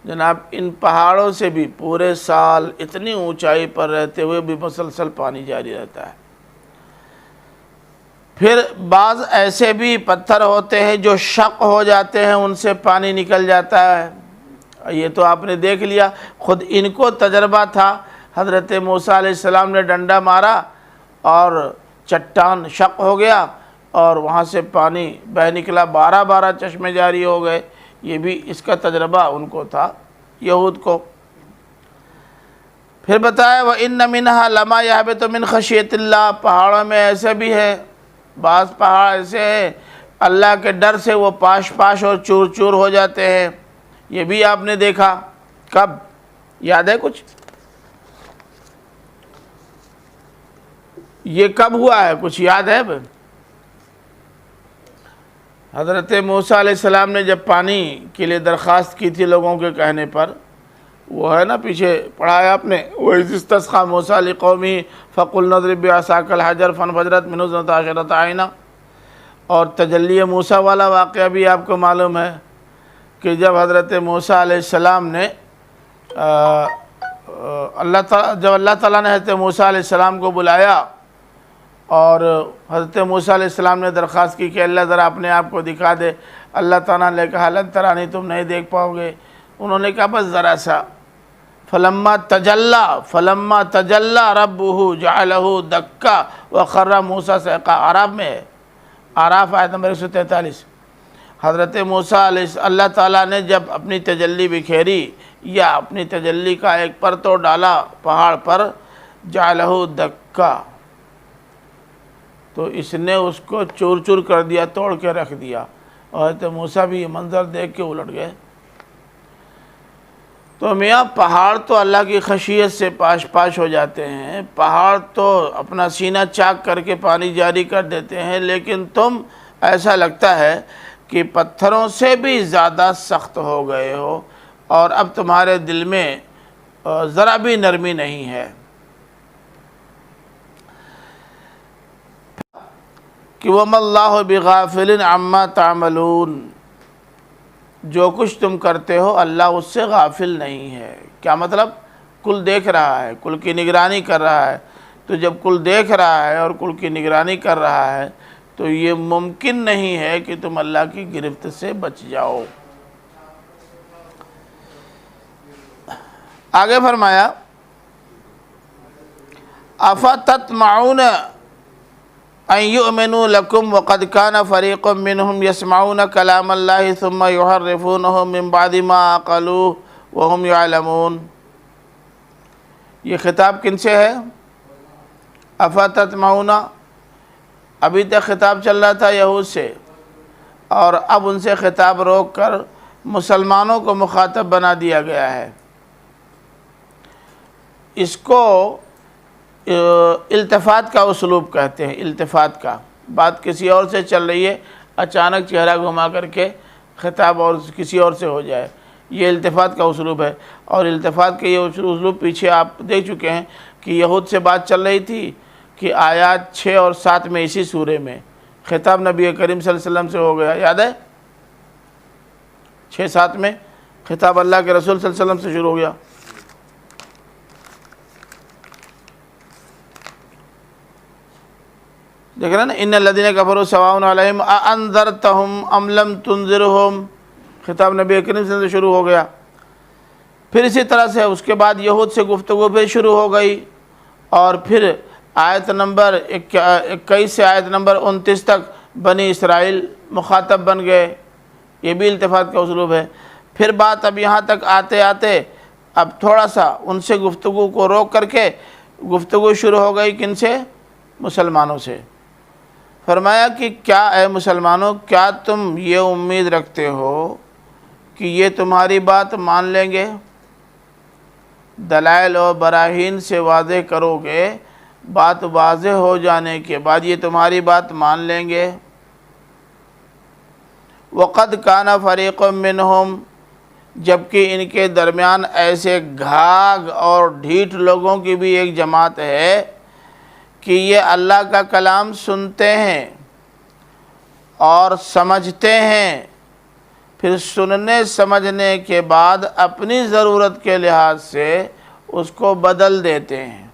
جناب ان پہاڑوں سے بھی پورے سال اتنی اونچائی پر رہتے ہوئے بھی مسلسل پانی جاری رہتا ہے۔ پھر بعض ایسے بھی پتھر ہوتے ہیں جو شق ہو جاتے ہیں، ان سے پانی نکل جاتا ہے۔ یہ تو آپ نے دیکھ لیا، خود ان کو تجربہ تھا۔ حضرت موسیٰ علیہ السلام نے ڈنڈا مارا اور چٹان شق ہو گیا، اور وہاں سے پانی بہہ نکلا، 12 چشمے جاری ہو گئے۔ یہ بھی اس کا تجربہ ان کو تھا، یہود کو۔ پھر بتایا وَإِنَّ مِنْهَا لَمَا يَهْبِطُ مِنْ خَشْيَةِ اللَّهِ، پہاڑوں میں ایسے بھی ہے، بعض پہاڑ ایسے ہیں اللہ کے ڈر سے وہ پاش اور چور چور ہو جاتے ہیں۔ یہ بھی آپ نے دیکھا، کب یاد ہے کچھ؟ یہ کب ہوا ہے؟ کچھ یاد ہے؟ حضرت موسیٰ علیہ السلام نے جب پانی کے لیے درخواست کی تھی لوگوں کے کہنے پر، وہ ہے نا پیچھے پڑھایا آپ نے، وَإِذِ اسْتَسْقَىٰ مُوسَىٰ لِقَوْمِهِ فَقُلْنَا اضْرِب بِّعَصَاكَ الْحَجَرَ فَانْفَجَرَتْ مِنْهُ اثْنَتَا عَشْرَةَ عَيْنًا۔ اور تجلی موسیٰ والا واقعہ بھی آپ کو معلوم ہے کہ جب حضرت موسیٰ علیہ السلام نے جب اللہ تعالیٰ نے حضرت موسیٰ علیہ السلام کو بلایا، اور حضرت موسیٰ علیہ السلام نے درخواست کی کہ اللہ ذرا اپنے آپ کو دکھا دے، اللہ تعالیٰ نے کہا لن ترانی، تم نہیں دیکھ پاؤ گے۔ انہوں نے کہا بس ذرا سا، فلما تجلی ربہ جعلہ دکا وخر موسیٰ صعقا، اعراف میں ہے، اعراف آیت نمبر 143۔ حضرت موسیٰ علیہ اللہ تعالیٰ نے جب اپنی تجلی بکھیری یا اپنی تجلی کا ایک پرتو ڈالا پہاڑ پر، جعلہ دکا، تو اس نے اس کو چور چور کر دیا، توڑ کے رکھ دیا، اور حضرت موسیٰ بھی یہ منظر دیکھ کے الٹ گئے۔ تو میاں پہاڑ تو اللہ کی خشیت سے پاش ہو جاتے ہیں، پہاڑ تو اپنا سینہ چاک کر کے پانی جاری کر دیتے ہیں، لیکن تم ایسا لگتا ہے کہ پتھروں سے بھی زیادہ سخت ہو گئے ہو، اور اب تمہارے دل میں ذرا بھی نرمی نہیں ہے۔ کہ وَمَا اللَّهُ بِغَافِلٍ عَمَّا تَعْمَلُونَ، جو کچھ تم کرتے ہو اللہ اس سے غافل نہیں ہے۔ کیا مطلب؟ کل دیکھ رہا ہے، کل کی نگرانی کر رہا ہے۔ تو جب کل دیکھ رہا ہے اور کل کی نگرانی کر رہا ہے تو یہ ممکن نہیں ہے کہ تم اللہ کی گرفت سے بچ جاؤ۔ آگے فرمایا أَفَتَطْمَعُونَ أَن يُؤْمِنُوا لَكُمْ وَقَدْ كَانَ فَرِيقٌ مِّنْهُمْ يَسْمَعُونَ كَلَامَ اللَّهِ ثُمَّ يُحَرِّفُونَهُ مِن بَعْدِ مَا عَقَلُوهُ وَهُمْ يَعْلَمُونَ۔ یہ خطاب کن سے ہے؟ أَفَتَطْمَعُونَ، ابھی تک خطاب چل رہا تھا یہود سے، اور اب ان سے خطاب روک کر مسلمانوں کو مخاطب بنا دیا گیا ہے۔ اس کو التفات کا اسلوب کہتے ہیں۔ التفات کا، بات کسی اور سے چل رہی ہے، اچانک چہرہ گھما کر کے خطاب اور کسی اور سے ہو جائے، یہ التفات کا اسلوب ہے۔ اور التفات کا یہ اسلوب پیچھے آپ دیکھ چکے ہیں کہ یہود سے بات چل رہی تھی کہ آیات 6 اور 7 میں اسی سورے میں خطاب نبی کریم صلی اللہ علیہ وسلم سے ہو گیا، یاد ہے؟ 6-7 میں خطاب اللہ کے رسول صلی اللہ علیہ وسلم سے شروع ہو گیا۔ دیکھ رہے نا، ان الذین کفروا سواء علیہم اانذرتہم ام لم تنذرہم، خطاب نبی کریم صلی اللہ علیہ وسلم سے شروع ہو گیا۔ پھر اسی طرح سے اس کے بعد یہود سے گفتگو پھر شروع ہو گئی، اور پھر آیت نمبر 21 سے آیت نمبر 29 تک بنی اسرائیل مخاطب بن گئے، یہ بھی التفات کا اسلوب ہے۔ پھر بات اب یہاں تک آتے آتے اب تھوڑا سا ان سے گفتگو کو روک کر کے گفتگو شروع ہو گئی، کن سے؟ مسلمانوں سے۔ فرمایا کہ کیا اے مسلمانوں، کیا تم یہ امید رکھتے ہو کہ یہ تمہاری بات مان لیں گے؟ دلائل اور براہین سے واضح کرو گے، بات واضح ہو جانے کے بعد یہ تمہاری بات مان لیں گے؟ وَقَدْ كَانَ فَرِيقٌ مِّنْهُمْ، جبکہ ان کے درمیان ایسے گھاگ اور ڈھیٹ لوگوں کی بھی ایک جماعت ہے کہ یہ اللہ کا کلام سنتے ہیں اور سمجھتے ہیں، پھر سننے سمجھنے کے بعد اپنی ضرورت کے لحاظ سے اس کو بدل دیتے ہیں۔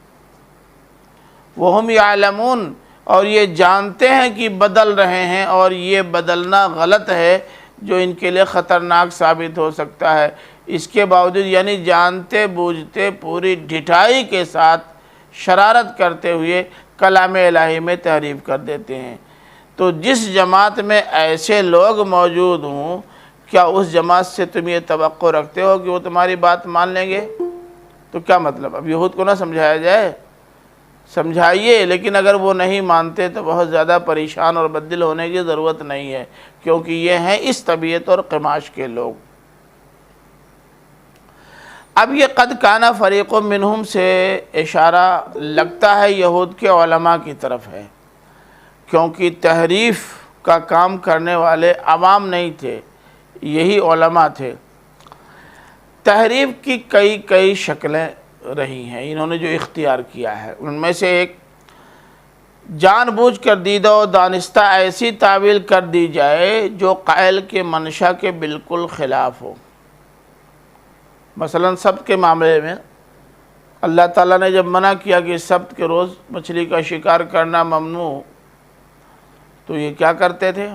وَهُمْ يَعْلَمُونَ، اور یہ جانتے ہیں کہ بدل رہے ہیں اور یہ بدلنا غلط ہے، جو ان کے لیے خطرناک ثابت ہو سکتا ہے۔ اس کے باوجود یعنی جانتے بوجھتے پوری ڈھٹائی کے ساتھ شرارت کرتے ہوئے کلام الہی میں تحریف کر دیتے ہیں۔ تو جس جماعت میں ایسے لوگ موجود ہوں، کیا اس جماعت سے تم یہ توقع رکھتے ہو کہ وہ تمہاری بات مان لیں گے؟ تو کیا مطلب؟ اب یہود کو نہ سمجھایا جائے؟ سمجھائیے، لیکن اگر وہ نہیں مانتے تو بہت زیادہ پریشان اور بددل ہونے کی ضرورت نہیں ہے، کیونکہ یہ ہیں اس طبیعت اور قماش کے لوگ۔ اب یہ قد کان فریق منہم سے اشارہ لگتا ہے یہود کے علماء کی طرف ہے، کیونکہ تحریف کا کام کرنے والے عوام نہیں تھے، یہی علماء تھے۔ تحریف کی کئی شکلیں رہی ہیں انہوں نے جو اختیار کیا ہے، ان میں سے ایک جان بوجھ کر دیدہ و دانستہ ایسی تعویل کر دی جائے جو قائل کے منشا کے بالکل خلاف ہو۔ مثلا سبت کے معاملے میں اللہ تعالیٰ نے جب منع کیا کہ سبت کے روز مچھلی کا شکار کرنا ممنوع، تو یہ کیا کرتے تھے؟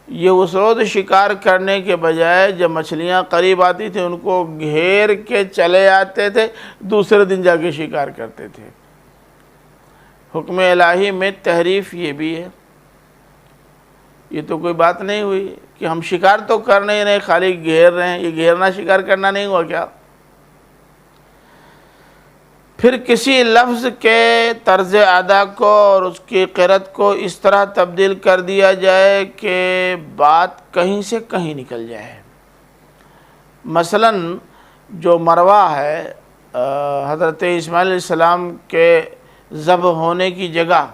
یہ اس روز شکار کرنے کے بجائے جب مچھلیاں قریب آتی تھیں ان کو گھیر کے چلے آتے تھے، دوسرے دن جا کے شکار کرتے تھے۔ حکم الہی میں تحریف یہ بھی ہے۔ یہ تو کوئی بات نہیں ہوئی کہ ہم شکار تو کر نہیں رہے، خالی گھیر رہے ہیں، یہ گھیرنا شکار کرنا نہیں ہوا کیا؟ پھر کسی لفظ کے طرز ادا کو اور اس کی قرأت کو اس طرح تبدیل کر دیا جائے کہ بات کہیں سے کہیں نکل جائے۔ مثلا جو مروہ ہے، حضرت اسماعیل علیہ السلام کے ذبح ہونے کی جگہ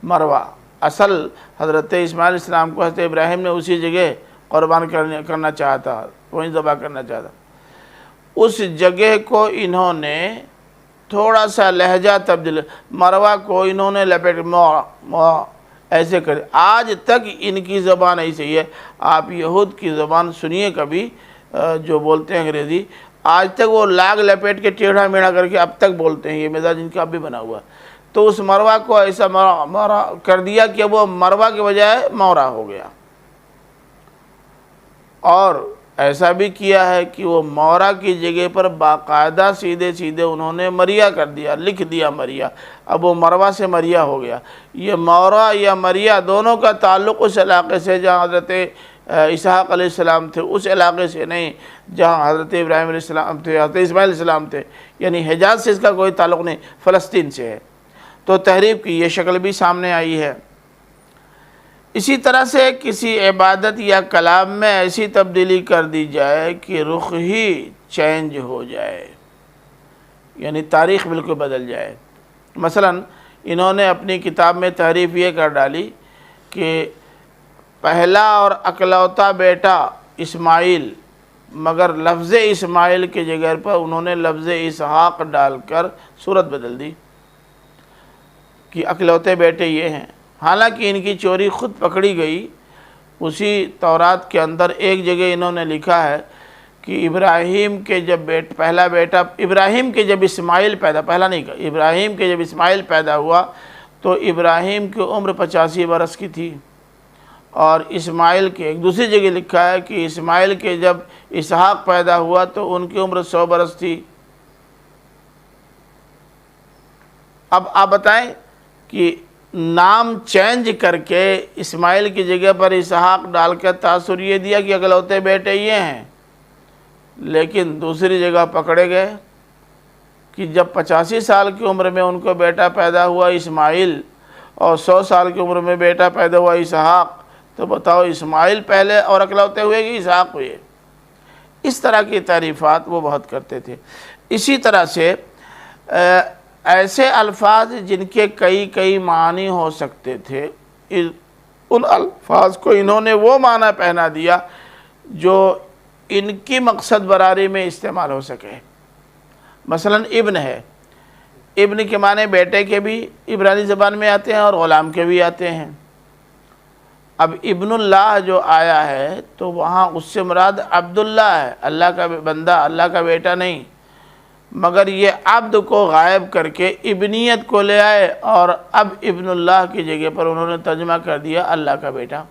مروہ، اصل حضرت اسماعیل علیہ السلام کو حضرت ابراہیم نے اسی جگہ قربان کرنا چاہتا، وہیں ذبح کرنا چاہتا۔ اس جگہ کو انہوں نے تھوڑا سا لہجہ تبدیل، مروہ کو انہوں نے لپیٹ ایسے کر، آج تک ان کی زبان ایسی ہے۔ آپ یہود کی زبان سنیے کبھی، جو بولتے ہیں انگریزی، آج تک وہ لاگ لپیٹ کے ٹیڑھا میڑھا کر کے اب تک بولتے ہیں، یہ مزاج ان کا اب بھی بنا ہوا۔ تو اس مروہ کو ایسا مورا کر دیا کہ وہ مروہ کے بجائے مورا ہو گیا، اور ایسا بھی کیا ہے کہ وہ مورا کی جگہ پر باقاعدہ سیدھے انہوں نے مریا کر دیا، لکھ دیا مریا، اب وہ مروہ سے مریا ہو گیا۔ یہ مورا یا مریا دونوں کا تعلق اس علاقے سے جہاں حضرت اسحاق علیہ السلام تھے، اس علاقے سے نہیں جہاں حضرت ابراہیم علیہ السلام تھے، حضرت اسماعیل علیہ السلام تھے، یعنی حجاز سے اس کا کوئی تعلق نہیں، فلسطین سے ہے۔ تو تحریف کی یہ شکل بھی سامنے آئی ہے۔ اسی طرح سے کسی عبادت یا کلام میں ایسی تبدیلی کر دی جائے کہ رخ ہی چینج ہو جائے، یعنی تاریخ بالکل بدل جائے۔ مثلا انہوں نے اپنی کتاب میں تحریف یہ کر ڈالی کہ پہلا اور اکلوتا بیٹا اسماعیل، مگر لفظ اسماعیل کی جگہ پر انہوں نے لفظ اسحاق ڈال کر صورت بدل دی کہ اکلوتے بیٹے یہ ہیں، حالانکہ ان کی چوری خود پکڑی گئی۔ اسی تورات کے اندر ایک جگہ انہوں نے لکھا ہے کہ ابراہیم کے جب پہلا بیٹا ابراہیم کے جب اسماعیل پیدا، پہلا نہیں کہا، ابراہیم کے جب اسماعیل پیدا ہوا تو ابراہیم کی عمر 85 برس کی تھی، اور اسماعیل کے ایک دوسری جگہ لکھا ہے کہ اسماعیل کے جب اسحاق پیدا ہوا تو ان کی عمر 100 برس تھی۔ اب آپ بتائیں کہ نام چینج کر کے اسماعیل کی جگہ پر اسحاق ڈال کے تاثر یہ دیا کہ اکلوتے بیٹے یہ ہیں، لیکن دوسری جگہ پکڑے گئے کہ جب 85 سال کی عمر میں ان کو بیٹا پیدا ہوا اسماعیل اور 100 سال کی عمر میں بیٹا پیدا ہوا اسحاق، تو بتاؤ اسماعیل پہلے اور اکلوتے ہوئے کہ اسحاق ہوئے؟ اس طرح کی تعریفات وہ بہت کرتے تھے۔ اسی طرح سے ایسے الفاظ جن کے کئی معنی ہو سکتے تھے، ان الفاظ کو انہوں نے وہ معنی پہنا دیا جو ان کی مقصد براری میں استعمال ہو سکے۔ مثلا ابن ہے، ابن کے معنی بیٹے کے بھی عبرانی زبان میں آتے ہیں اور غلام کے بھی آتے ہیں۔ اب ابن اللہ جو آیا ہے تو وہاں اس سے مراد عبداللہ ہے، اللہ کا بندہ، اللہ کا بیٹا نہیں، مگر یہ عبد کو غائب کر کے ابنیت کو لے آئے اور اب ابن اللہ کی جگہ پر انہوں نے ترجمہ کر دیا اللہ کا بیٹا۔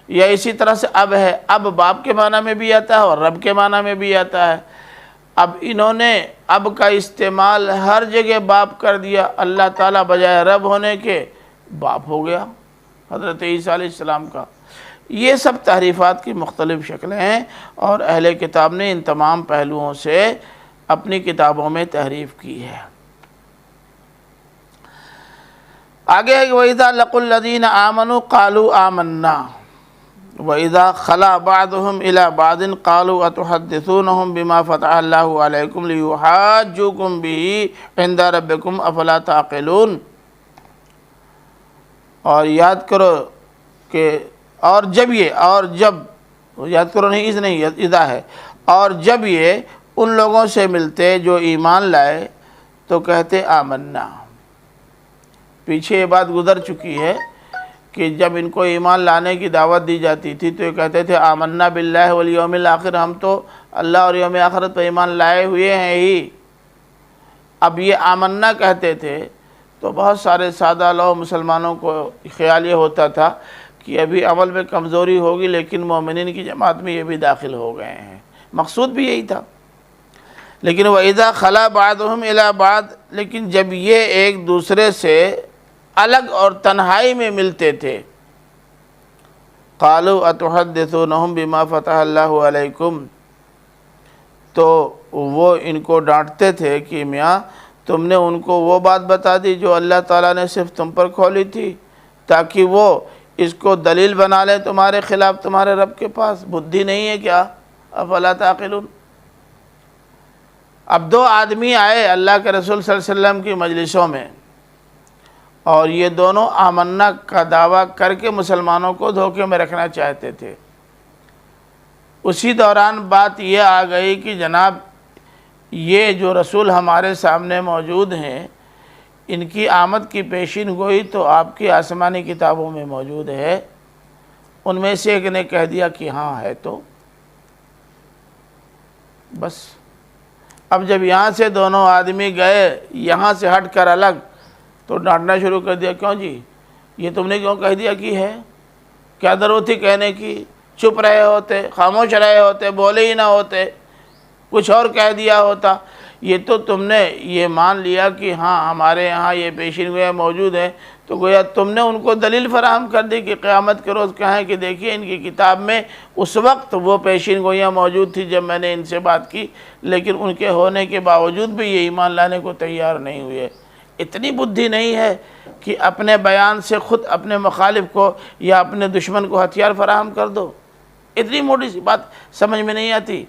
یا اسی طرح سے اب ہے، اب باپ کے معنی میں بھی آتا ہے اور رب کے معنی میں بھی آتا ہے۔ اب انہوں نے اب کا استعمال ہر جگہ باپ کر دیا، اللہ تعالیٰ بجائے رب ہونے کے باپ ہو گیا حضرت عیسیٰ علیہ السلام کا۔ یہ سب تحریفات کی مختلف شکلیں ہیں، اور اہل کتاب نے ان تمام پہلوؤں سے اپنی کتابوں میں تحریف کی ہے۔ آگے ہے کہ وَإِذَا لَقُوا الَّذِينَ آمَنُوا قَالُوا آمَنَّا وَإِذَا خَلَا بَعْضُهُمْ إِلَى بَعْضٍ قَالُوا أَتُحَدِّثُونَهُم بِمَا فَتَحَ اللَّهُ عَلَيْكُمْ لِيُحَاجُّوكُم بِهِ عِندَ رَبِّكُمْ أَفَلَا تَعْقِلُونَ۔ اور یاد کرو کہ اور جب یاد کرو نہیں، اس نہیں اذا ہے، اور جب یہ ان لوگوں سے ملتے جو ایمان لائے تو کہتے آمنا۔ پیچھے یہ بات گزر چکی ہے کہ جب ان کو ایمان لانے کی دعوت دی جاتی تھی تو یہ کہتے تھے آمنا باللہ والیوم الآخر، ہم تو اللہ اور یوم آخرت پر ایمان لائے ہوئے ہیں ہی۔ اب یہ آمنا کہتے تھے تو بہت سارے سادہ لوگ مسلمانوں کو خیال یہ ہوتا تھا کہ ابھی عمل میں کمزوری ہوگی لیکن مومنین کی جماعت میں یہ بھی داخل ہو گئے ہیں، مقصود بھی یہی تھا۔ لیکن وَإِذَا خَلَا بَعْضُهُمْ إِلَى بَعْضٍ، لیکن جب یہ ایک دوسرے سے الگ اور تنہائی میں ملتے تھے، قَالُوا أَتُحَدِّثُونَهُم بِمَا فَتَحَ اللَّهُ عَلَيْكُمْ، تو وہ ان کو ڈانٹتے تھے کہ میاں تم نے ان کو وہ بات بتا دی جو اللہ تعالیٰ نے صرف تم پر کھولی تھی، تاکہ وہ اس کو دلیل بنا لیں تمہارے خلاف تمہارے رب کے پاس۔ بدھی نہیں ہے کیا؟ افلا تعقلون۔ اب دو آدمی آئے اللہ کے رسول صلی اللہ علیہ وسلم کی مجلسوں میں، اور یہ دونوں آمنا کا دعویٰ کر کے مسلمانوں کو دھوکے میں رکھنا چاہتے تھے۔ اسی دوران بات یہ آ گئی کہ جناب یہ جو رسول ہمارے سامنے موجود ہیں، ان کی آمد کی پیشین گوئی تو آپ کی آسمانی کتابوں میں موجود ہے۔ ان میں سے ایک نے کہہ دیا کہ ہاں ہے، تو بس اب جب یہاں سے دونوں آدمی گئے یہاں سے ہٹ کر الگ، تو ڈانٹنا شروع کر دیا، کیوں جی یہ تم نے کیوں کہہ دیا کہ ہے؟ کیا ضرورت تھی کہنے کی؟ چپ رہے ہوتے، خاموش رہے ہوتے، بولے ہی نہ ہوتے، کچھ اور کہہ دیا ہوتا۔ یہ تو تم نے یہ مان لیا کہ ہاں ہمارے یہاں یہ پیشین گویا موجود ہے، تو گویا تم نے ان کو دلیل فراہم کر دی کہ قیامت کے روز کہیں کہ دیکھیے ان کی کتاب میں اس وقت وہ پیشین گویاں موجود تھی جب میں نے ان سے بات کی، لیکن ان کے ہونے کے باوجود بھی یہ ایمان لانے کو تیار نہیں ہوئے۔ اتنی بدھی نہیں ہے کہ اپنے بیان سے خود اپنے مخالف کو یا اپنے دشمن کو ہتھیار فراہم کر دو؟ اتنی موٹی سی بات سمجھ میں نہیں آتی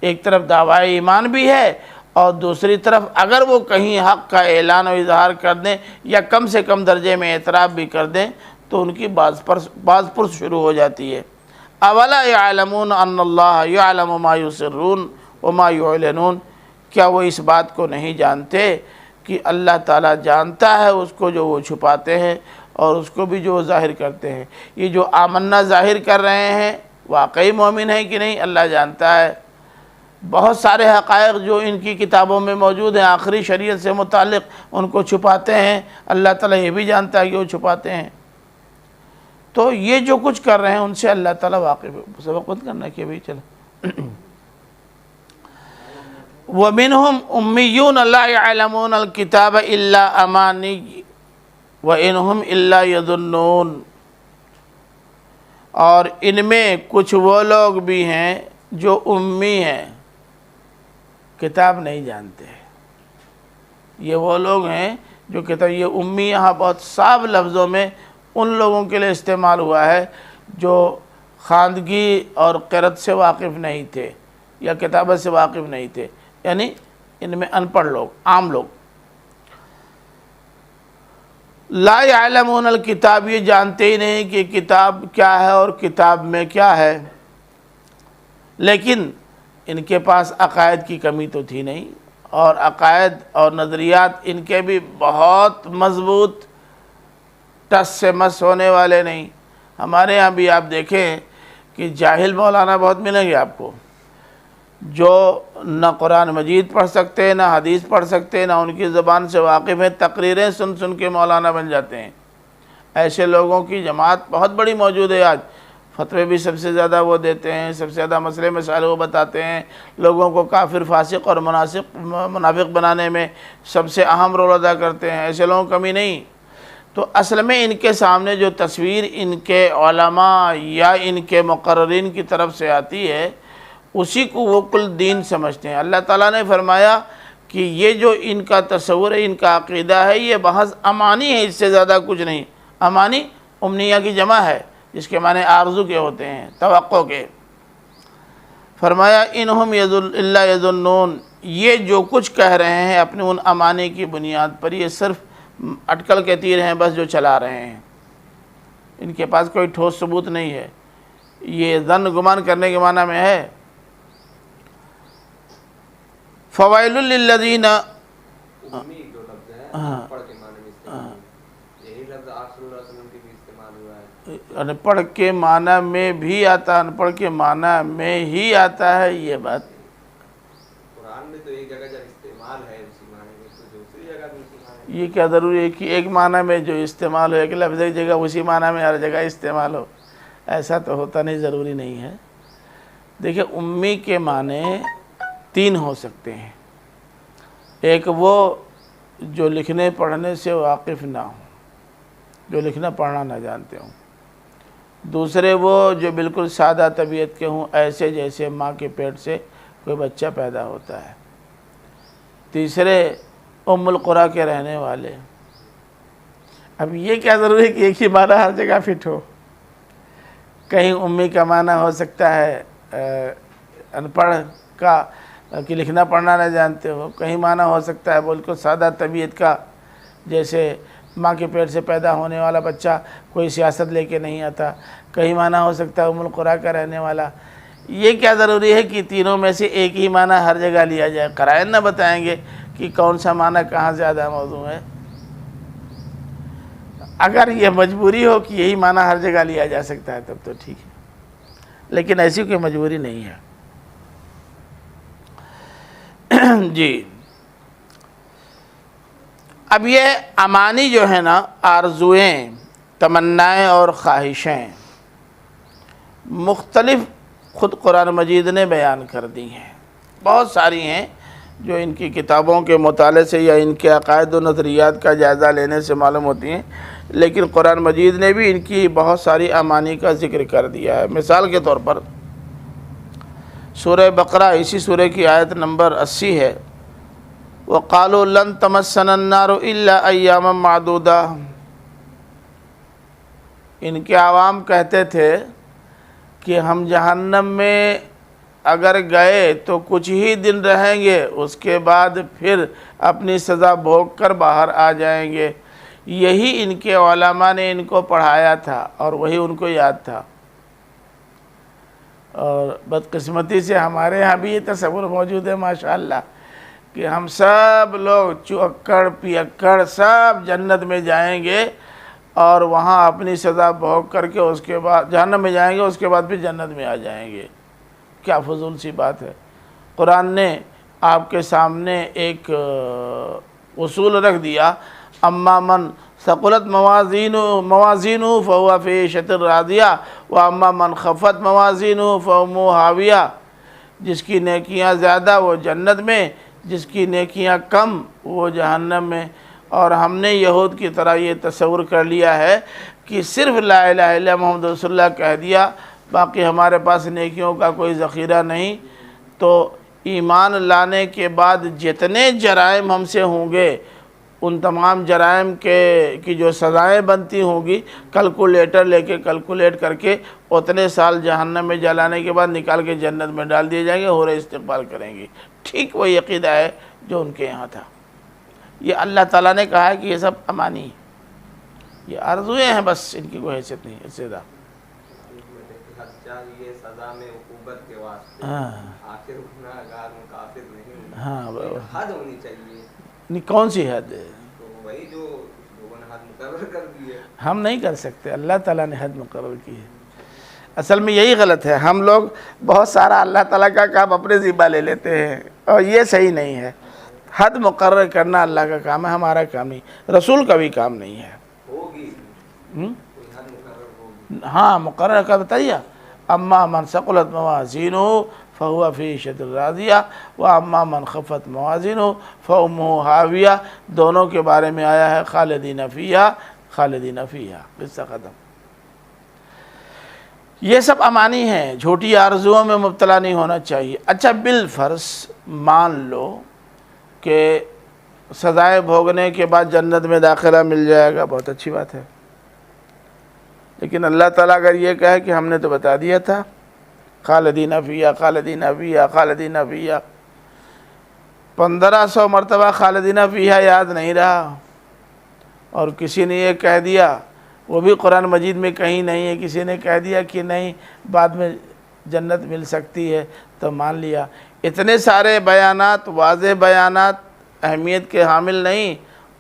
ایک طرف دعوی ایمان بھی ہے اور دوسری طرف اگر وہ کہیں حق کا اعلان و اظہار کر دیں یا کم سے کم درجے میں اعتراف بھی کر دیں تو ان کی باز پرس شروع ہو جاتی ہے۔ اولا یعلمون ان اللہ یعلم ما یسرون وما یعلنون، کیا وہ اس بات کو نہیں جانتے کہ اللہ تعالیٰ جانتا ہے اس کو جو وہ چھپاتے ہیں اور اس کو بھی جو وہ ظاہر کرتے ہیں۔ یہ جو آمنا ظاہر کر رہے ہیں واقعی مومن ہیں کہ نہیں اللہ جانتا ہے۔ بہت سارے حقائق جو ان کی کتابوں میں موجود ہیں آخری شریعت سے متعلق ان کو چھپاتے ہیں، اللہ تعالیٰ یہ بھی جانتا ہے کہ وہ چھپاتے ہیں۔ تو یہ جو کچھ کر رہے ہیں ان سے اللہ تعالیٰ واقف ہے۔ سبق بند کرنا کہ ابھی چلو۔ وَمِنْهُمْ أُمِّيُّونَ لَا يَعْلَمُونَ الْكِتَابَ إِلَّا أَمَانِيَّ وَإِنْهُمْ إِلَّا يَظُنُّونَ، اور ان میں کچھ وہ لوگ بھی ہیں جو امی ہیں، کتاب نہیں جانتے۔ یہ وہ لوگ ہیں جو کتاب، یہ امی یہاں بہت صاف لفظوں میں ان لوگوں کے لیے استعمال ہوا ہے جو خواندگی اور قرأت سے واقف نہیں تھے یا کتابت سے واقف نہیں تھے، یعنی ان میں ان پڑھ لوگ، عام لوگ۔ لا یعلمون الکتاب، یہ جانتے ہی نہیں کہ کتاب کیا ہے اور کتاب میں کیا ہے، لیکن ان کے پاس عقائد کی کمی تو تھی نہیں، اور عقائد اور نظریات ان کے بھی بہت مضبوط، ٹس سے مس ہونے والے نہیں۔ ہمارے ہاں بھی آپ دیکھیں کہ جاہل مولانا بہت ملیں گے آپ کو، جو نہ قرآن مجید پڑھ سکتے نہ حدیث پڑھ سکتے نہ ان کی زبان سے واقف ہیں، تقریریں سن سن کے مولانا بن جاتے ہیں۔ ایسے لوگوں کی جماعت بہت بڑی موجود ہے آج، فتوے بھی سب سے زیادہ وہ دیتے ہیں، سب سے زیادہ مسئلے مسائل وہ بتاتے ہیں، لوگوں کو کافر فاسق اور منافق بنانے میں سب سے اہم رول ادا کرتے ہیں۔ ایسے لوگوں کی کمی نہیں۔ تو اصل میں ان کے سامنے جو تصویر ان کے علماء یا ان کے مقررین کی طرف سے آتی ہے اسی کو وہ کل دین سمجھتے ہیں۔ اللہ تعالیٰ نے فرمایا کہ یہ جو ان کا تصور ہے، ان کا عقیدہ ہے، یہ محض امانی ہے، اس سے زیادہ کچھ نہیں۔ امانی امنیہ کی جمع ہے جس کے معنی آرزو کے ہوتے ہیں، توقع کے۔ فرمایا انہم الا یظنون، یہ جو کچھ کہہ رہے ہیں اپنے ان امانی کی بنیاد پر، یہ صرف اٹکل کے تیر ہیں بس جو چلا رہے ہیں، ان کے پاس کوئی ٹھوس ثبوت نہیں ہے۔ یہ ظن گمان کرنے کے معنی میں ہے۔ فوائل للذین، امی جو لفظ ہے پڑھ کے معنی میں استعمال، یہی لفظ آپ صلی اللہ علیہ وسلم کے بھی استعمال ہوا ہے۔ ان پڑھ کے معنی میں بھی آتا ہے، ان پڑھ کے معنی میں ہی آتا ہے، یہ بات قرآن میں تو ایک جگہ جب استعمال ہے اسی معنی میں تو دوسری جگہ بھی اسی معنی میں۔ یہ کیا ضروری ہے کہ ایک معنی میں جو استعمال ہو، ایک لفظ ایک جگہ اسی معنی میں ہر جگہ استعمال ہو؟ ایسا تو ہوتا نہیں، ضروری نہیں ہے۔ دیکھیں امی کے معنی تین ہو سکتے ہیں، ایک وہ جو لکھنے پڑھنے سے واقف نہ ہوں، جو لکھنا پڑھنا نہ جانتے ہوں، دوسرے وہ جو بالکل سادہ طبیعت کے ہوں، ایسے جیسے ماں کے پیٹ سے کوئی بچہ پیدا ہوتا ہے، تیسرے ام القریٰ کے رہنے والے۔ اب یہ کیا ضروری ہے کہ ایک ہی معنی ہر جگہ فٹ ہو؟ کہیں امی کا معنی ہو سکتا ہے ان پڑھ کا کہ لکھنا پڑھنا نہ جانتے ہو، کہیں معنی ہو سکتا ہے بالکل سادہ طبیعت کا، جیسے ماں کے پیٹ سے پیدا ہونے والا بچہ کوئی سیاست لے کے نہیں آتا، کہیں معنی ہو سکتا ہے ام القریٰ کا رہنے والا۔ یہ کیا ضروری ہے کہ تینوں میں سے ایک ہی معنی ہر جگہ لیا جائے؟ قرائن نہ بتائیں گے کہ کون سا معنی کہاں زیادہ موضوع ہے؟ اگر یہ مجبوری ہو کہ یہی معنی ہر جگہ لیا جا سکتا ہے تب تو ٹھیک ہے، لیکن ایسی کوئی مجبوری نہیں ہے۔ جی اب یہ امانی جو ہے نا، آرزویں، تمنائیں اور خواہشیں مختلف خود قرآن مجید نے بیان کر دی ہیں، بہت ساری ہیں جو ان کی کتابوں کے مطالعے سے یا ان کے عقائد و نظریات کا جائزہ لینے سے معلوم ہوتی ہیں، لیکن قرآن مجید نے بھی ان کی بہت ساری امانی کا ذکر کر دیا ہے۔ مثال کے طور پر سورہ بقرہ، اسی سورہ کی آیت نمبر 80 ہے، وَقَالُوا لَن تَمَسَّنَا النَّارُ إِلَّا أَيَّامًا مَعْدُودَةً، ان کے عوام کہتے تھے کہ ہم جہنم میں اگر گئے تو کچھ ہی دن رہیں گے، اس کے بعد پھر اپنی سزا بھوگ کر باہر آ جائیں گے۔ یہی ان کے علماء نے ان کو پڑھایا تھا اور وہی ان کو یاد تھا۔ اور بدقسمتی سے ہمارے ہاں بھی یہ تصور موجود ہے ماشاءاللہ کہ ہم سب لوگ چوکڑ پیکڑ سب جنت میں جائیں گے اور وہاں اپنی سزا بھوگ کر کے اس کے بعد جہنم میں جائیں گے، اس کے بعد پھر جنت میں آ جائیں گے۔ کیا فضول سی بات ہے۔ قرآن نے آپ کے سامنے ایک اصول رکھ دیا، اما من ثقلت موازینہ فہو فی عیشۃ راضیہ واما من خفت موازینہ فامہ ہاویہ۔ جس کی نیکیاں زیادہ وہ جنت میں، جس کی نیکیاں کم وہ جہنم میں۔ اور ہم نے یہود کی طرح یہ تصور کر لیا ہے کہ صرف لا الہ الا محمد رسول اللہ کہہ دیا، باقی ہمارے پاس نیکیوں کا کوئی ذخیرہ نہیں، تو ایمان لانے کے بعد جتنے جرائم ہم سے ہوں گے ان تمام جرائم کی جو سزائیں بنتی ہوں گی کیلکولیٹر لے کے کیلکولیٹ کر کے اتنے سال جہنم میں جلانے کے بعد نکال کے جنت میں ڈال دیے جائیں گے، ہورے استقبال کریں گے۔ ٹھیک وہی عقیدہ ہے جو ان کے یہاں تھا۔ یہ اللہ تعالیٰ نے کہا ہے کہ یہ سب امانی ہیں، یہ آرزویں ہیں، بس ان کی کوئی حیثیت نہیں ہے زیادہ۔ یہ سزا میں عقوبت کے واسطے آخر گناہگار کافر نہیں، حد ہونی چاہیے۔ نہیں، کون سی حد ہے؟ تو وہی جو لوگوں نے حد مقرر کر دی ہے۔ ہم نہیں کر سکتے، اللہ تعالیٰ نے حد مقرر کی ہے۔ اصل میں یہی غلط ہے، ہم لوگ بہت سارا اللہ تعالیٰ کا کام اپنے ذمہ لے لیتے ہیں اور یہ صحیح نہیں ہے۔ حد مقرر کرنا اللہ کا کام ہے، ہمارا کام نہیں، رسول کا بھی کام نہیں ہے۔ ہوگی کوئی حد مقرر ہوگی۔ ہاں مقرر کا بتائیے، اما من ثقلت موازینہ فہو فی عیشۃ راضیہ واما من خفت موازینہ فامہ ہاویہ، دونوں کے بارے میں آیا ہے خالدین فیہا خالدین فیہا، قصہ ختم۔ یہ سب امانی ہیں، جھوٹی آرزوؤں میں مبتلا نہیں ہونا چاہیے۔ اچھا بالفرض مان لو کہ سزائیں بھوگنے کے بعد جنت میں داخلہ مل جائے گا، بہت اچھی بات ہے، لیکن اللہ تعالیٰ اگر یہ کہے کہ ہم نے تو بتا دیا تھا خالدین فیہا خالدین فیہا خالدین فیہا، 1500 مرتبہ خالدین فیہا یاد نہیں رہا، اور کسی نے یہ کہہ دیا، وہ بھی قرآن مجید میں کہیں نہیں ہے، کسی نے کہہ دیا کہ نہیں بعد میں جنت مل سکتی ہے تو مان لیا۔ اتنے سارے بیانات، واضح بیانات اہمیت کے حامل نہیں،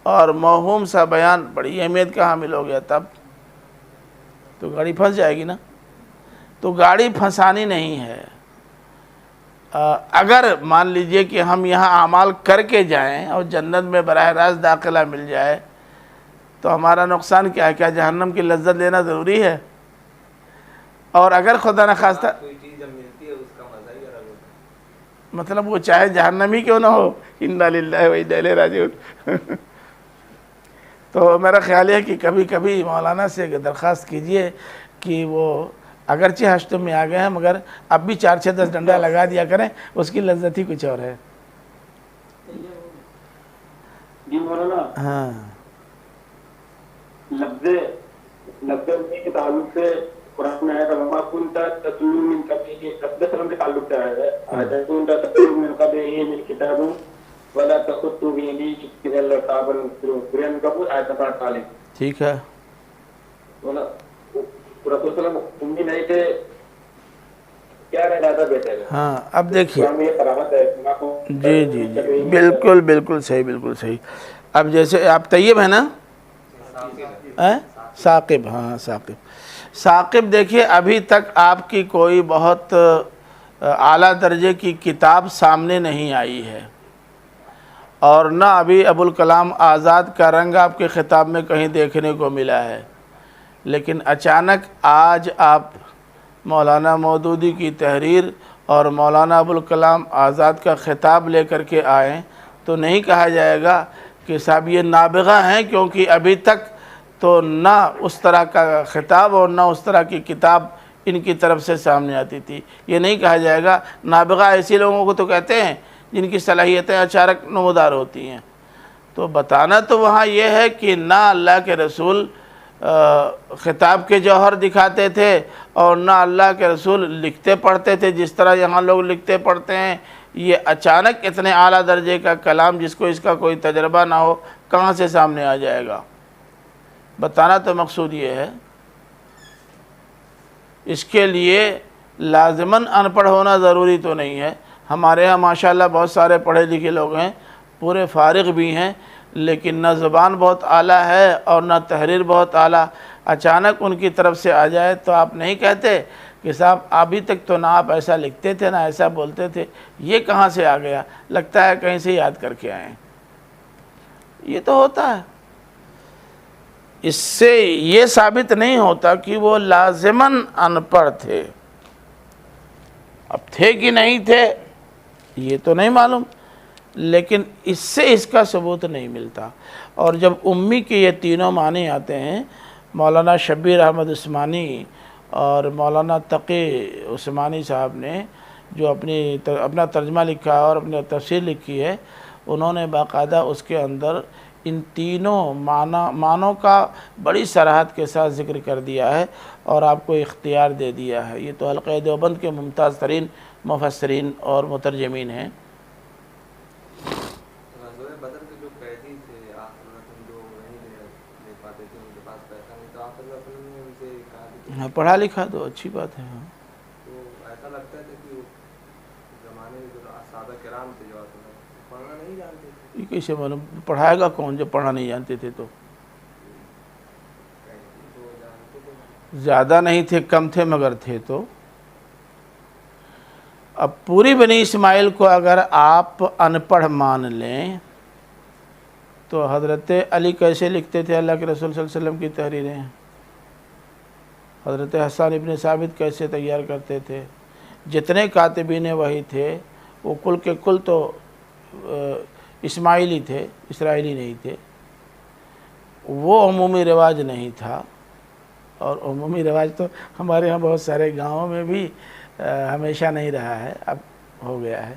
اور موہوم سا بیان بڑی اہمیت کا حامل ہو گیا، تب تو گاڑی پھنس جائے گی نا۔ تو گاڑی پھنسانی نہیں ہے۔ اگر مان لیجئے کہ ہم یہاں اعمال کر کے جائیں اور جنت میں براہ راست داخلہ مل جائے تو ہمارا نقصان کیا ہے؟ کیا جہنم کی لذت لینا ضروری ہے؟ اور اگر خدا نخواستہ کوئی چیز جب ملتی ہے اس کا مزہ ہی الگ ہوتا ہے۔ مطلب وہ چاہے جہنم ہی کیوں نہ ہو، انا للہ و انا الیہ راجعون۔ تو میرا خیال ہے کہ کبھی کبھی مولانا سے درخواست کیجئے کہ وہ اگرچہ حشر میں آ گئے ہیں مگر اب بھی 4-6-10 ڈنڈا لگا دیا کریں، اس کی لذت ہی کچھ اور ہے۔ جی مولانا، ہاں لفظ کے تعلق سے قرآن میں آیا وما كنت تتلو من قبله، لفظ سلام کے تعلق سے آیا ہے كنت تتلو من قبله من کتاب ولا تخطو بيمينك اذا لارتاب المبطلون، قرآن کا آیت نمبر 48۔ ٹھیک ہے۔ مولانا رسول صلی اللہ علیہ وسلم امی نہیں تھے، کیا رہنا تھا بہتر ہے؟ ہاں اب دیکھیے، قرآن میں یہ کراہت ہے۔ جی جی جی بالکل بالکل صحیح، بالکل صحیح۔ اب جیسے آپ طیب ہیں نا، ثاقب، ہاں ثاقب، دیکھیے ابھی تک آپ کی کوئی بہت اعلیٰ درجے کی کتاب سامنے نہیں آئی ہے، اور نہ ابھی ابوالکلام آزاد کا رنگ آپ کے خطاب میں کہیں دیکھنے کو ملا ہے، لیکن اچانک آج آپ مولانا مودودی کی تحریر اور مولانا ابوالکلام آزاد کا خطاب لے کر کے آئیں تو نہیں کہا جائے گا کہ صاحب یہ نابغہ ہیں، کیونکہ ابھی تک تو نہ اس طرح کا خطاب اور نہ اس طرح کی کتاب ان کی طرف سے سامنے آتی تھی۔ یہ نہیں کہا جائے گا، نابغہ ایسی لوگوں کو تو کہتے ہیں جن کی صلاحیتیں اچانک نمودار ہوتی ہیں۔ تو بتانا تو وہاں یہ ہے کہ نہ اللہ کے رسول خطاب کے جوہر دکھاتے تھے اور نہ اللہ کے رسول لکھتے پڑھتے تھے جس طرح یہاں لوگ لکھتے پڑھتے ہیں۔ یہ اچانک اتنے اعلیٰ درجے کا کلام جس کو اس کا کوئی تجربہ نہ ہو کہاں سے سامنے آ جائے گا؟ بتانا تو مقصود یہ ہے، اس کے لیے لازماً ان پڑھ ہونا ضروری تو نہیں ہے۔ ہمارے ہاں ماشاءاللہ بہت سارے پڑھے لکھے لوگ ہیں، پورے فارغ بھی ہیں، لیکن نہ زبان بہت اعلیٰ ہے اور نہ تحریر بہت اعلیٰ۔ اچانک ان کی طرف سے آ جائے تو آپ نہیں کہتے کہ صاحب ابھی تک تو نہ آپ ایسا لکھتے تھے نہ ایسا بولتے تھے، یہ کہاں سے آ گیا؟ لگتا ہے کہیں سے یاد کر کے آئیں۔ یہ تو ہوتا ہے، اس سے یہ ثابت نہیں ہوتا کہ وہ لازماً ان پڑھ تھے۔ اب تھے کہ نہیں تھے یہ تو نہیں معلوم، لیکن اس سے اس کا ثبوت نہیں ملتا۔ اور جب امی کے یہ تینوں معنی آتے ہیں، مولانا شبیر احمد عثمانی اور مولانا تقی عثمانی صاحب نے جو اپنا ترجمہ لکھا ہے اور اپنی تفسیر لکھی ہے، انہوں نے باقاعدہ اس کے اندر ان تینوں معنوں کا بڑی صراحت کے ساتھ ذکر کر دیا ہے اور آپ کو اختیار دے دیا ہے۔ یہ تو حلقہ دیوبند کے ممتاز ترین مفسرین اور مترجمین ہیں۔ غزوہ بدر کے جو قیدی تھے آپ صلی اللہ علیہ وسلم جو نہیں لے پاتے تھے، ان کے پاس پیسہ نہیں، تو آپ صلی اللہ علیہ وسلم نے ان سے کہا کہ ہاں، پڑھا لکھا تو اچھی بات ہے۔ ہاں، تو ایسا لگتا ہے کہ اس زمانے میں جو صحابہ کرام تھے جو پڑھنا نہیں جانتے تھے، یہ کیسے معلوم؟ پڑھائے گا کون جب پڑھنا نہیں جانتے تھے؟ تو جو جانتے تھے زیادہ نہیں تھے، کم تھے، مگر تھے تو۔ اب پوری بنی اسماعیل کو اگر آپ ان پڑھ مان لیں تو حضرت علی کیسے لکھتے تھے اللہ کے رسول صلی اللہ علیہ وسلم کی تحریریں؟ حضرت حسان ابن ثابت کیسے تیار کرتے تھے؟ جتنے کاتبین وحی تھے وہ کل کے کل تو اسماعیلی تھے، اسرائیلی نہیں تھے۔ وہ عمومی رواج نہیں تھا، اور عمومی رواج تو ہمارے ہاں بہت سارے گاؤں میں بھی ہمیشہ نہیں رہا ہے، اب ہو گیا ہے،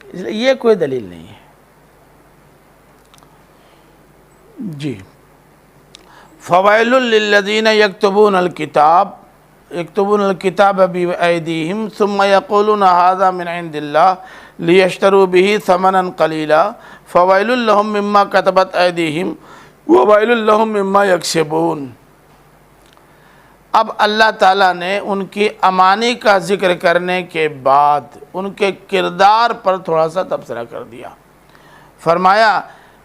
اس لیے یہ کوئی دلیل نہیں ہے۔ جی، فوائل للذین یکتبون الکتاب بایدیہم ثم یقولون ھذا من عند اللہ لیشتروا بہ ثمنا قلیلا فوائل لہم مما کتبت ایدیہم وویل لہم مما یکسبون۔ اب اللہ تعالیٰ نے ان کی امانی کا ذکر کرنے کے بعد ان کے کردار پر تھوڑا سا تبصرہ کر دیا۔ فرمایا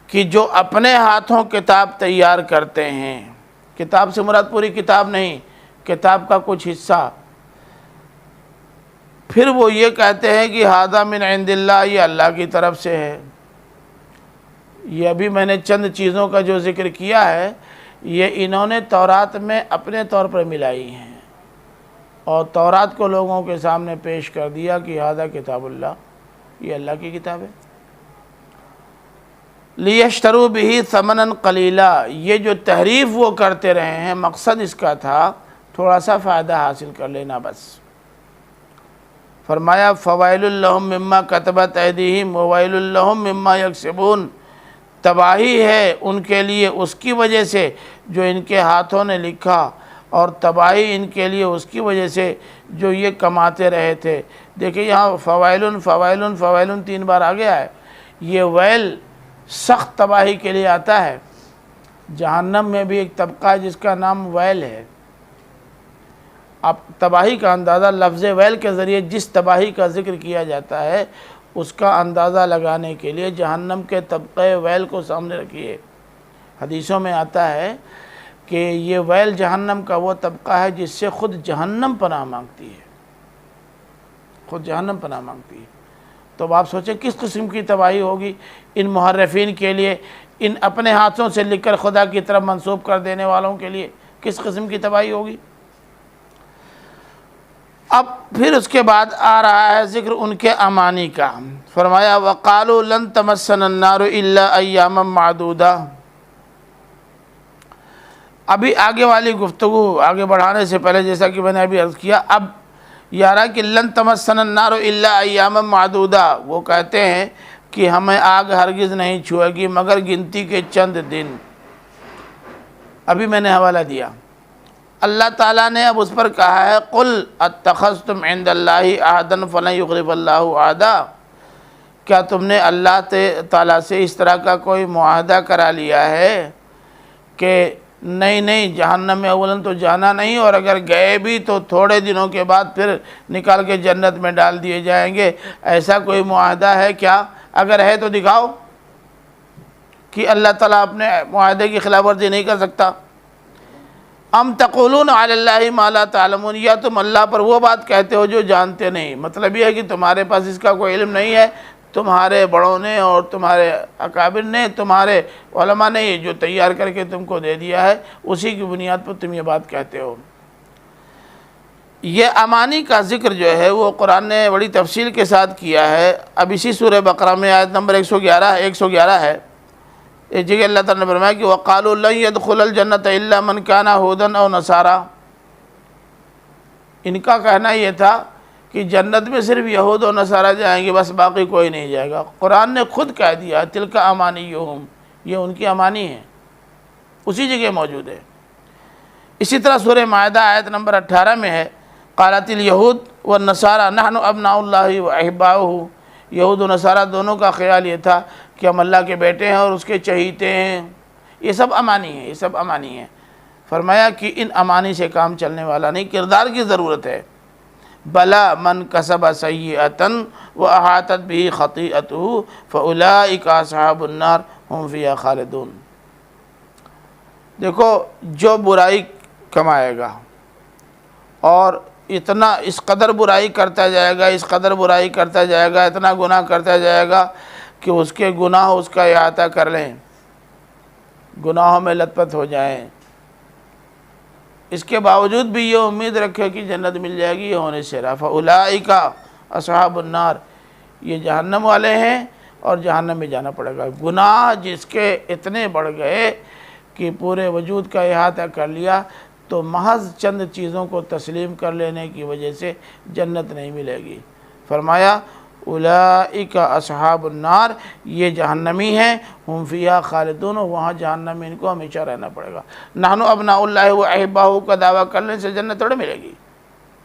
کہ جو اپنے ہاتھوں کتاب تیار کرتے ہیں، کتاب سے مراد پوری کتاب نہیں، کتاب کا کچھ حصہ، پھر وہ یہ کہتے ہیں کہ ھذا من عند اللہ، یہ اللہ کی طرف سے ہے۔ یہ ابھی میں نے چند چیزوں کا جو ذکر کیا ہے، یہ انہوں نے تورات میں اپنے طور پر ملائی ہیں اور تورات کو لوگوں کے سامنے پیش کر دیا کہ ھذا کتاب اللہ، یہ اللہ کی کتاب ہے۔ لیشتروا بہ ثمنا قلیلا، یہ جو تحریف وہ کرتے رہے ہیں مقصد اس کا تھا تھوڑا سا فائدہ حاصل کر لینا بس۔ فرمایا فوائل لہم مما کتبت ایدیہم وویل لہم مما یکسبون، تباہی ہے ان کے لیے اس کی وجہ سے جو ان کے ہاتھوں نے لکھا، اور تباہی ان کے لیے اس کی وجہ سے جو یہ کماتے رہے تھے۔ دیکھیں یہاں فوائل فوائل فوائل 3 بار آ گیا ہے۔ یہ ویل سخت تباہی کے لیے آتا ہے۔ جہنم میں بھی ایک طبقہ ہے جس کا نام ویل ہے۔ اب تباہی کا اندازہ لفظ ویل کے ذریعے جس تباہی کا ذکر کیا جاتا ہے اس کا اندازہ لگانے کے لیے جہنم کے طبقے ویل کو سامنے رکھیے۔ حدیثوں میں آتا ہے کہ یہ ویل جہنم کا وہ طبقہ ہے جس سے خود جہنم پناہ مانگتی ہے، خود جہنم پناہ مانگتی ہے۔ تو اب آپ سوچیں کس قسم کی تباہی ہوگی ان محرفین کے لیے، ان اپنے ہاتھوں سے لکھ کر خدا کی طرف منسوب کر دینے والوں کے لیے کس قسم کی تباہی ہوگی۔ اب پھر اس کے بعد آ رہا ہے ذکر ان کے امانی کا۔ فرمایا وَقَالُوا لَن تَمَسَّنَا النَّارُ إِلَّا أَيَّامًا مَّعْدُودَةً۔ ابھی آگے والی گفتگو آگے بڑھانے سے پہلے جیسا کہ میں نے ابھی عرض کیا، اب یہ آ رہا ہے کہ لن تمسنا النار الا ایاما معدودہ، وہ کہتے ہیں کہ ہمیں آگ ہرگز نہیں چھوئے گی مگر گنتی کے چند دن۔ ابھی میں نے حوالہ دیا۔ اللہ تعالیٰ نے اب اس پر کہا ہے قل اتخذتم عند اللہ عہدا فلن یخلف اللہ عہدا، کیا تم نے اللہ تعالیٰ سے اس طرح کا کوئی معاہدہ کرا لیا ہے کہ نہیں جہنم میں اولن تو جانا نہیں، اور اگر گئے بھی تو تھوڑے دنوں کے بعد پھر نکال کے جنت میں ڈال دیے جائیں گے، ایسا کوئی معاہدہ ہے کیا؟ اگر ہے تو دکھاؤ کہ اللہ تعالیٰ اپنے معاہدے کی خلاف ورزی نہیں کر سکتا۔ ام تقولون علی اللہ ما لا تعلمون، یا تم اللہ پر وہ بات کہتے ہو جو جانتے نہیں۔ مطلب یہ ہے کہ تمہارے پاس اس کا کوئی علم نہیں ہے، تمہارے بڑوں نے اور تمہارے اکابر نے، تمہارے علماء نے یہ جو تیار کر کے تم کو دے دیا ہے، اسی کی بنیاد پر تم یہ بات کہتے ہو۔ یہ امانی کا ذکر جو ہے وہ قرآن نے بڑی تفصیل کے ساتھ کیا ہے۔ اب اسی سورہ بقرہ میں آیت نمبر 111 ہے، ایک جگہ اللہ تعالیٰ نے فرمایا کہ وَقَالُوا لَن يَدْخُلَ الْجَنَّةَ إِلَّا مَنْ كَانَ هُودًا أَوْ نَصَارَىٰ، ان کا کہنا یہ تھا کہ جنت میں صرف یہود و نصارہ جائیں گے، بس باقی کوئی نہیں جائے گا۔ قرآن نے خود کہہ دیا تِلْكَ أَمَانِيُّهُمْ، یہ ان کی امانی ہے، اسی جگہ موجود ہے۔ اسی طرح سورہ مائدہ آیت نمبر 18 میں ہے قالت اليہود والنصارى نحن ابناء اللہ واحباؤہ، یہود و نصارہ دونوں کا خیال یہ تھا کہ ہم اللہ کے بیٹے ہیں اور اس کے چہیتے ہیں۔ یہ سب امانی ہیں، یہ سب امانی ہیں۔ فرمایا کہ ان امانی سے کام چلنے والا نہیں، کردار کی ضرورت ہے۔ بلا من کسب سیئۃ واحاطت بہ خطیئتہ فاولئک اصحاب النار هم فیہا خالدون۔ دیکھو، جو برائی کمائے گا اور اتنا اس قدر برائی کرتا جائے گا، اس قدر برائی کرتا جائے گا، اتنا گناہ کرتا جائے گا کہ اس کے گناہ اس کا احاطہ کر لیں، گناہوں میں لت پت ہو جائیں، اس کے باوجود بھی یہ امید رکھے کہ جنت مل جائے گی، یہ ہونے سے رہا۔ فَأُولَٰئِكَ أَصْحَابُ النَّارِ، یہ جہنم والے ہیں اور جہنم میں جانا پڑے گا۔ گناہ جس کے اتنے بڑھ گئے کہ پورے وجود کا احاطہ کر لیا، تو محض چند چیزوں کو تسلیم کر لینے کی وجہ سے جنت نہیں ملے گی۔ فرمایا اولئک اصحاب النار، یہ جہنمی ہیں، ہم فیہا خالدون، وہاں جہنم میں ان کو ہمیشہ رہنا پڑے گا۔ نحن ابناء اللہ و احباؤہ کا دعویٰ کرنے سے جنت تھوڑے ملے گی،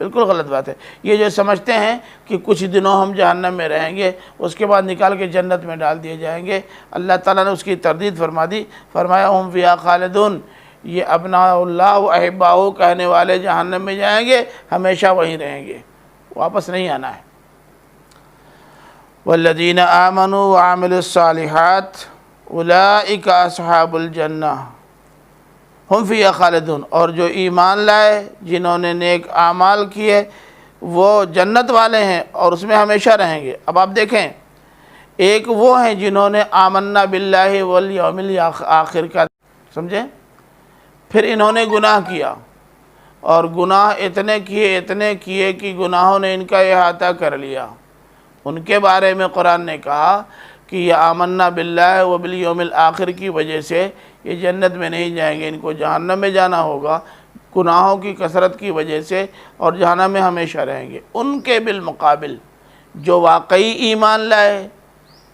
بالکل غلط بات ہے۔ یہ جو سمجھتے ہیں کہ کچھ دنوں ہم جہنم میں رہیں گے، اس کے بعد نکال کے جنت میں ڈال دیے جائیں گے، اللہ تعالیٰ نے اس کی تردید فرما دی۔ فرمایا ہم فیہا خالدون، یہ ابناء اللہ و احباؤہ کہنے والے جہنم میں جائیں گے، ہمیشہ وہیں رہیں گے، واپس نہیں آنا ہے۔ والذین آمنوا وعملوا الصالحات اولئک اصحاب الجنہ ہم فیہا خالدون، اور جو ایمان لائے، جنہوں نے نیک اعمال کیے، وہ جنت والے ہیں اور اس میں ہمیشہ رہیں گے۔ اب آپ دیکھیں، ایک وہ ہیں جنہوں نے آمنا باللہ والیوم الآخر کا سمجھیں، پھر انہوں نے گناہ کیا، اور گناہ اتنے کیے کہ گناہوں نے ان کا احاطہ کر لیا۔ ان کے بارے میں قرآن نے کہا کہ یہ آمنا باللہ و بالیوم الآخر کی وجہ سے یہ جنت میں نہیں جائیں گے، ان کو جہنم میں جانا ہوگا گناہوں کی کثرت کی وجہ سے، اور جہنم میں ہمیشہ رہیں گے۔ ان کے بالمقابل جو واقعی ایمان لائے،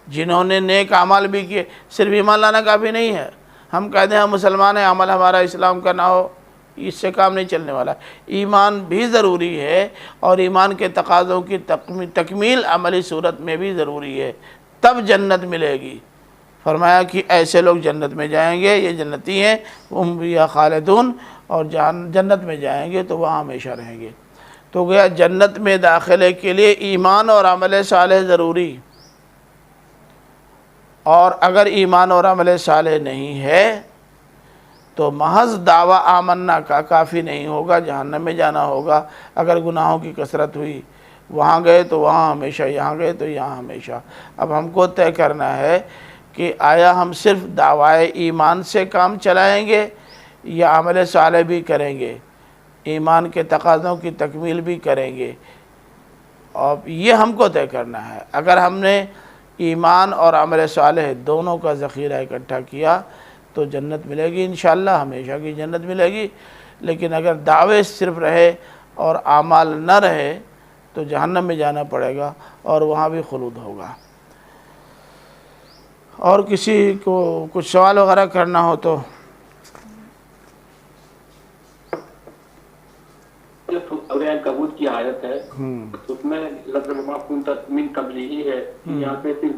جنہوں نے نیک اعمال بھی کیے، صرف ایمان لانا کافی نہیں ہے۔ ہم کہتے ہیں ہم مسلمان ہیں، عمل ہمارا اسلام کا نہ ہو، اس سے کام نہیں چلنے والا۔ ایمان بھی ضروری ہے، اور ایمان کے تقاضوں کی تکمیل عملی صورت میں بھی ضروری ہے، تب جنت ملے گی۔ فرمایا کہ ایسے لوگ جنت میں جائیں گے، یہ جنتی ہیں، ہم فیہا خالدون، اور جنت میں جائیں گے تو وہاں ہمیشہ رہیں گے۔ تو گیا جنت میں داخلے کے لیے ایمان اور عمل صالح ضروری، اور اگر ایمان اور عمل صالح نہیں ہے تو محض دعویٰ آمنا کا کافی نہیں ہوگا، جہنم میں جانا ہوگا۔ اگر گناہوں کی کثرت ہوئی، وہاں گئے تو وہاں ہمیشہ، یہاں گئے تو یہاں ہمیشہ۔ اب ہم کو طے کرنا ہے کہ آیا ہم صرف دعوی ایمان سے کام چلائیں گے یا عمل صالح بھی کریں گے، ایمان کے تقاضوں کی تکمیل بھی کریں گے، اور یہ ہم کو طے کرنا ہے۔ اگر ہم نے ایمان اور عمل صالح دونوں کا ذخیرہ اکٹھا کیا تو جنت ملے گی انشاءاللہ، ہمیشہ کی جنت ملے گی۔ لیکن اگر دعوے صرف رہے اور اعمال نہ رہے تو جہنم میں جانا پڑے گا، اور وہاں بھی خلود ہوگا۔ اور کسی کو کچھ سوال وغیرہ کرنا ہو تو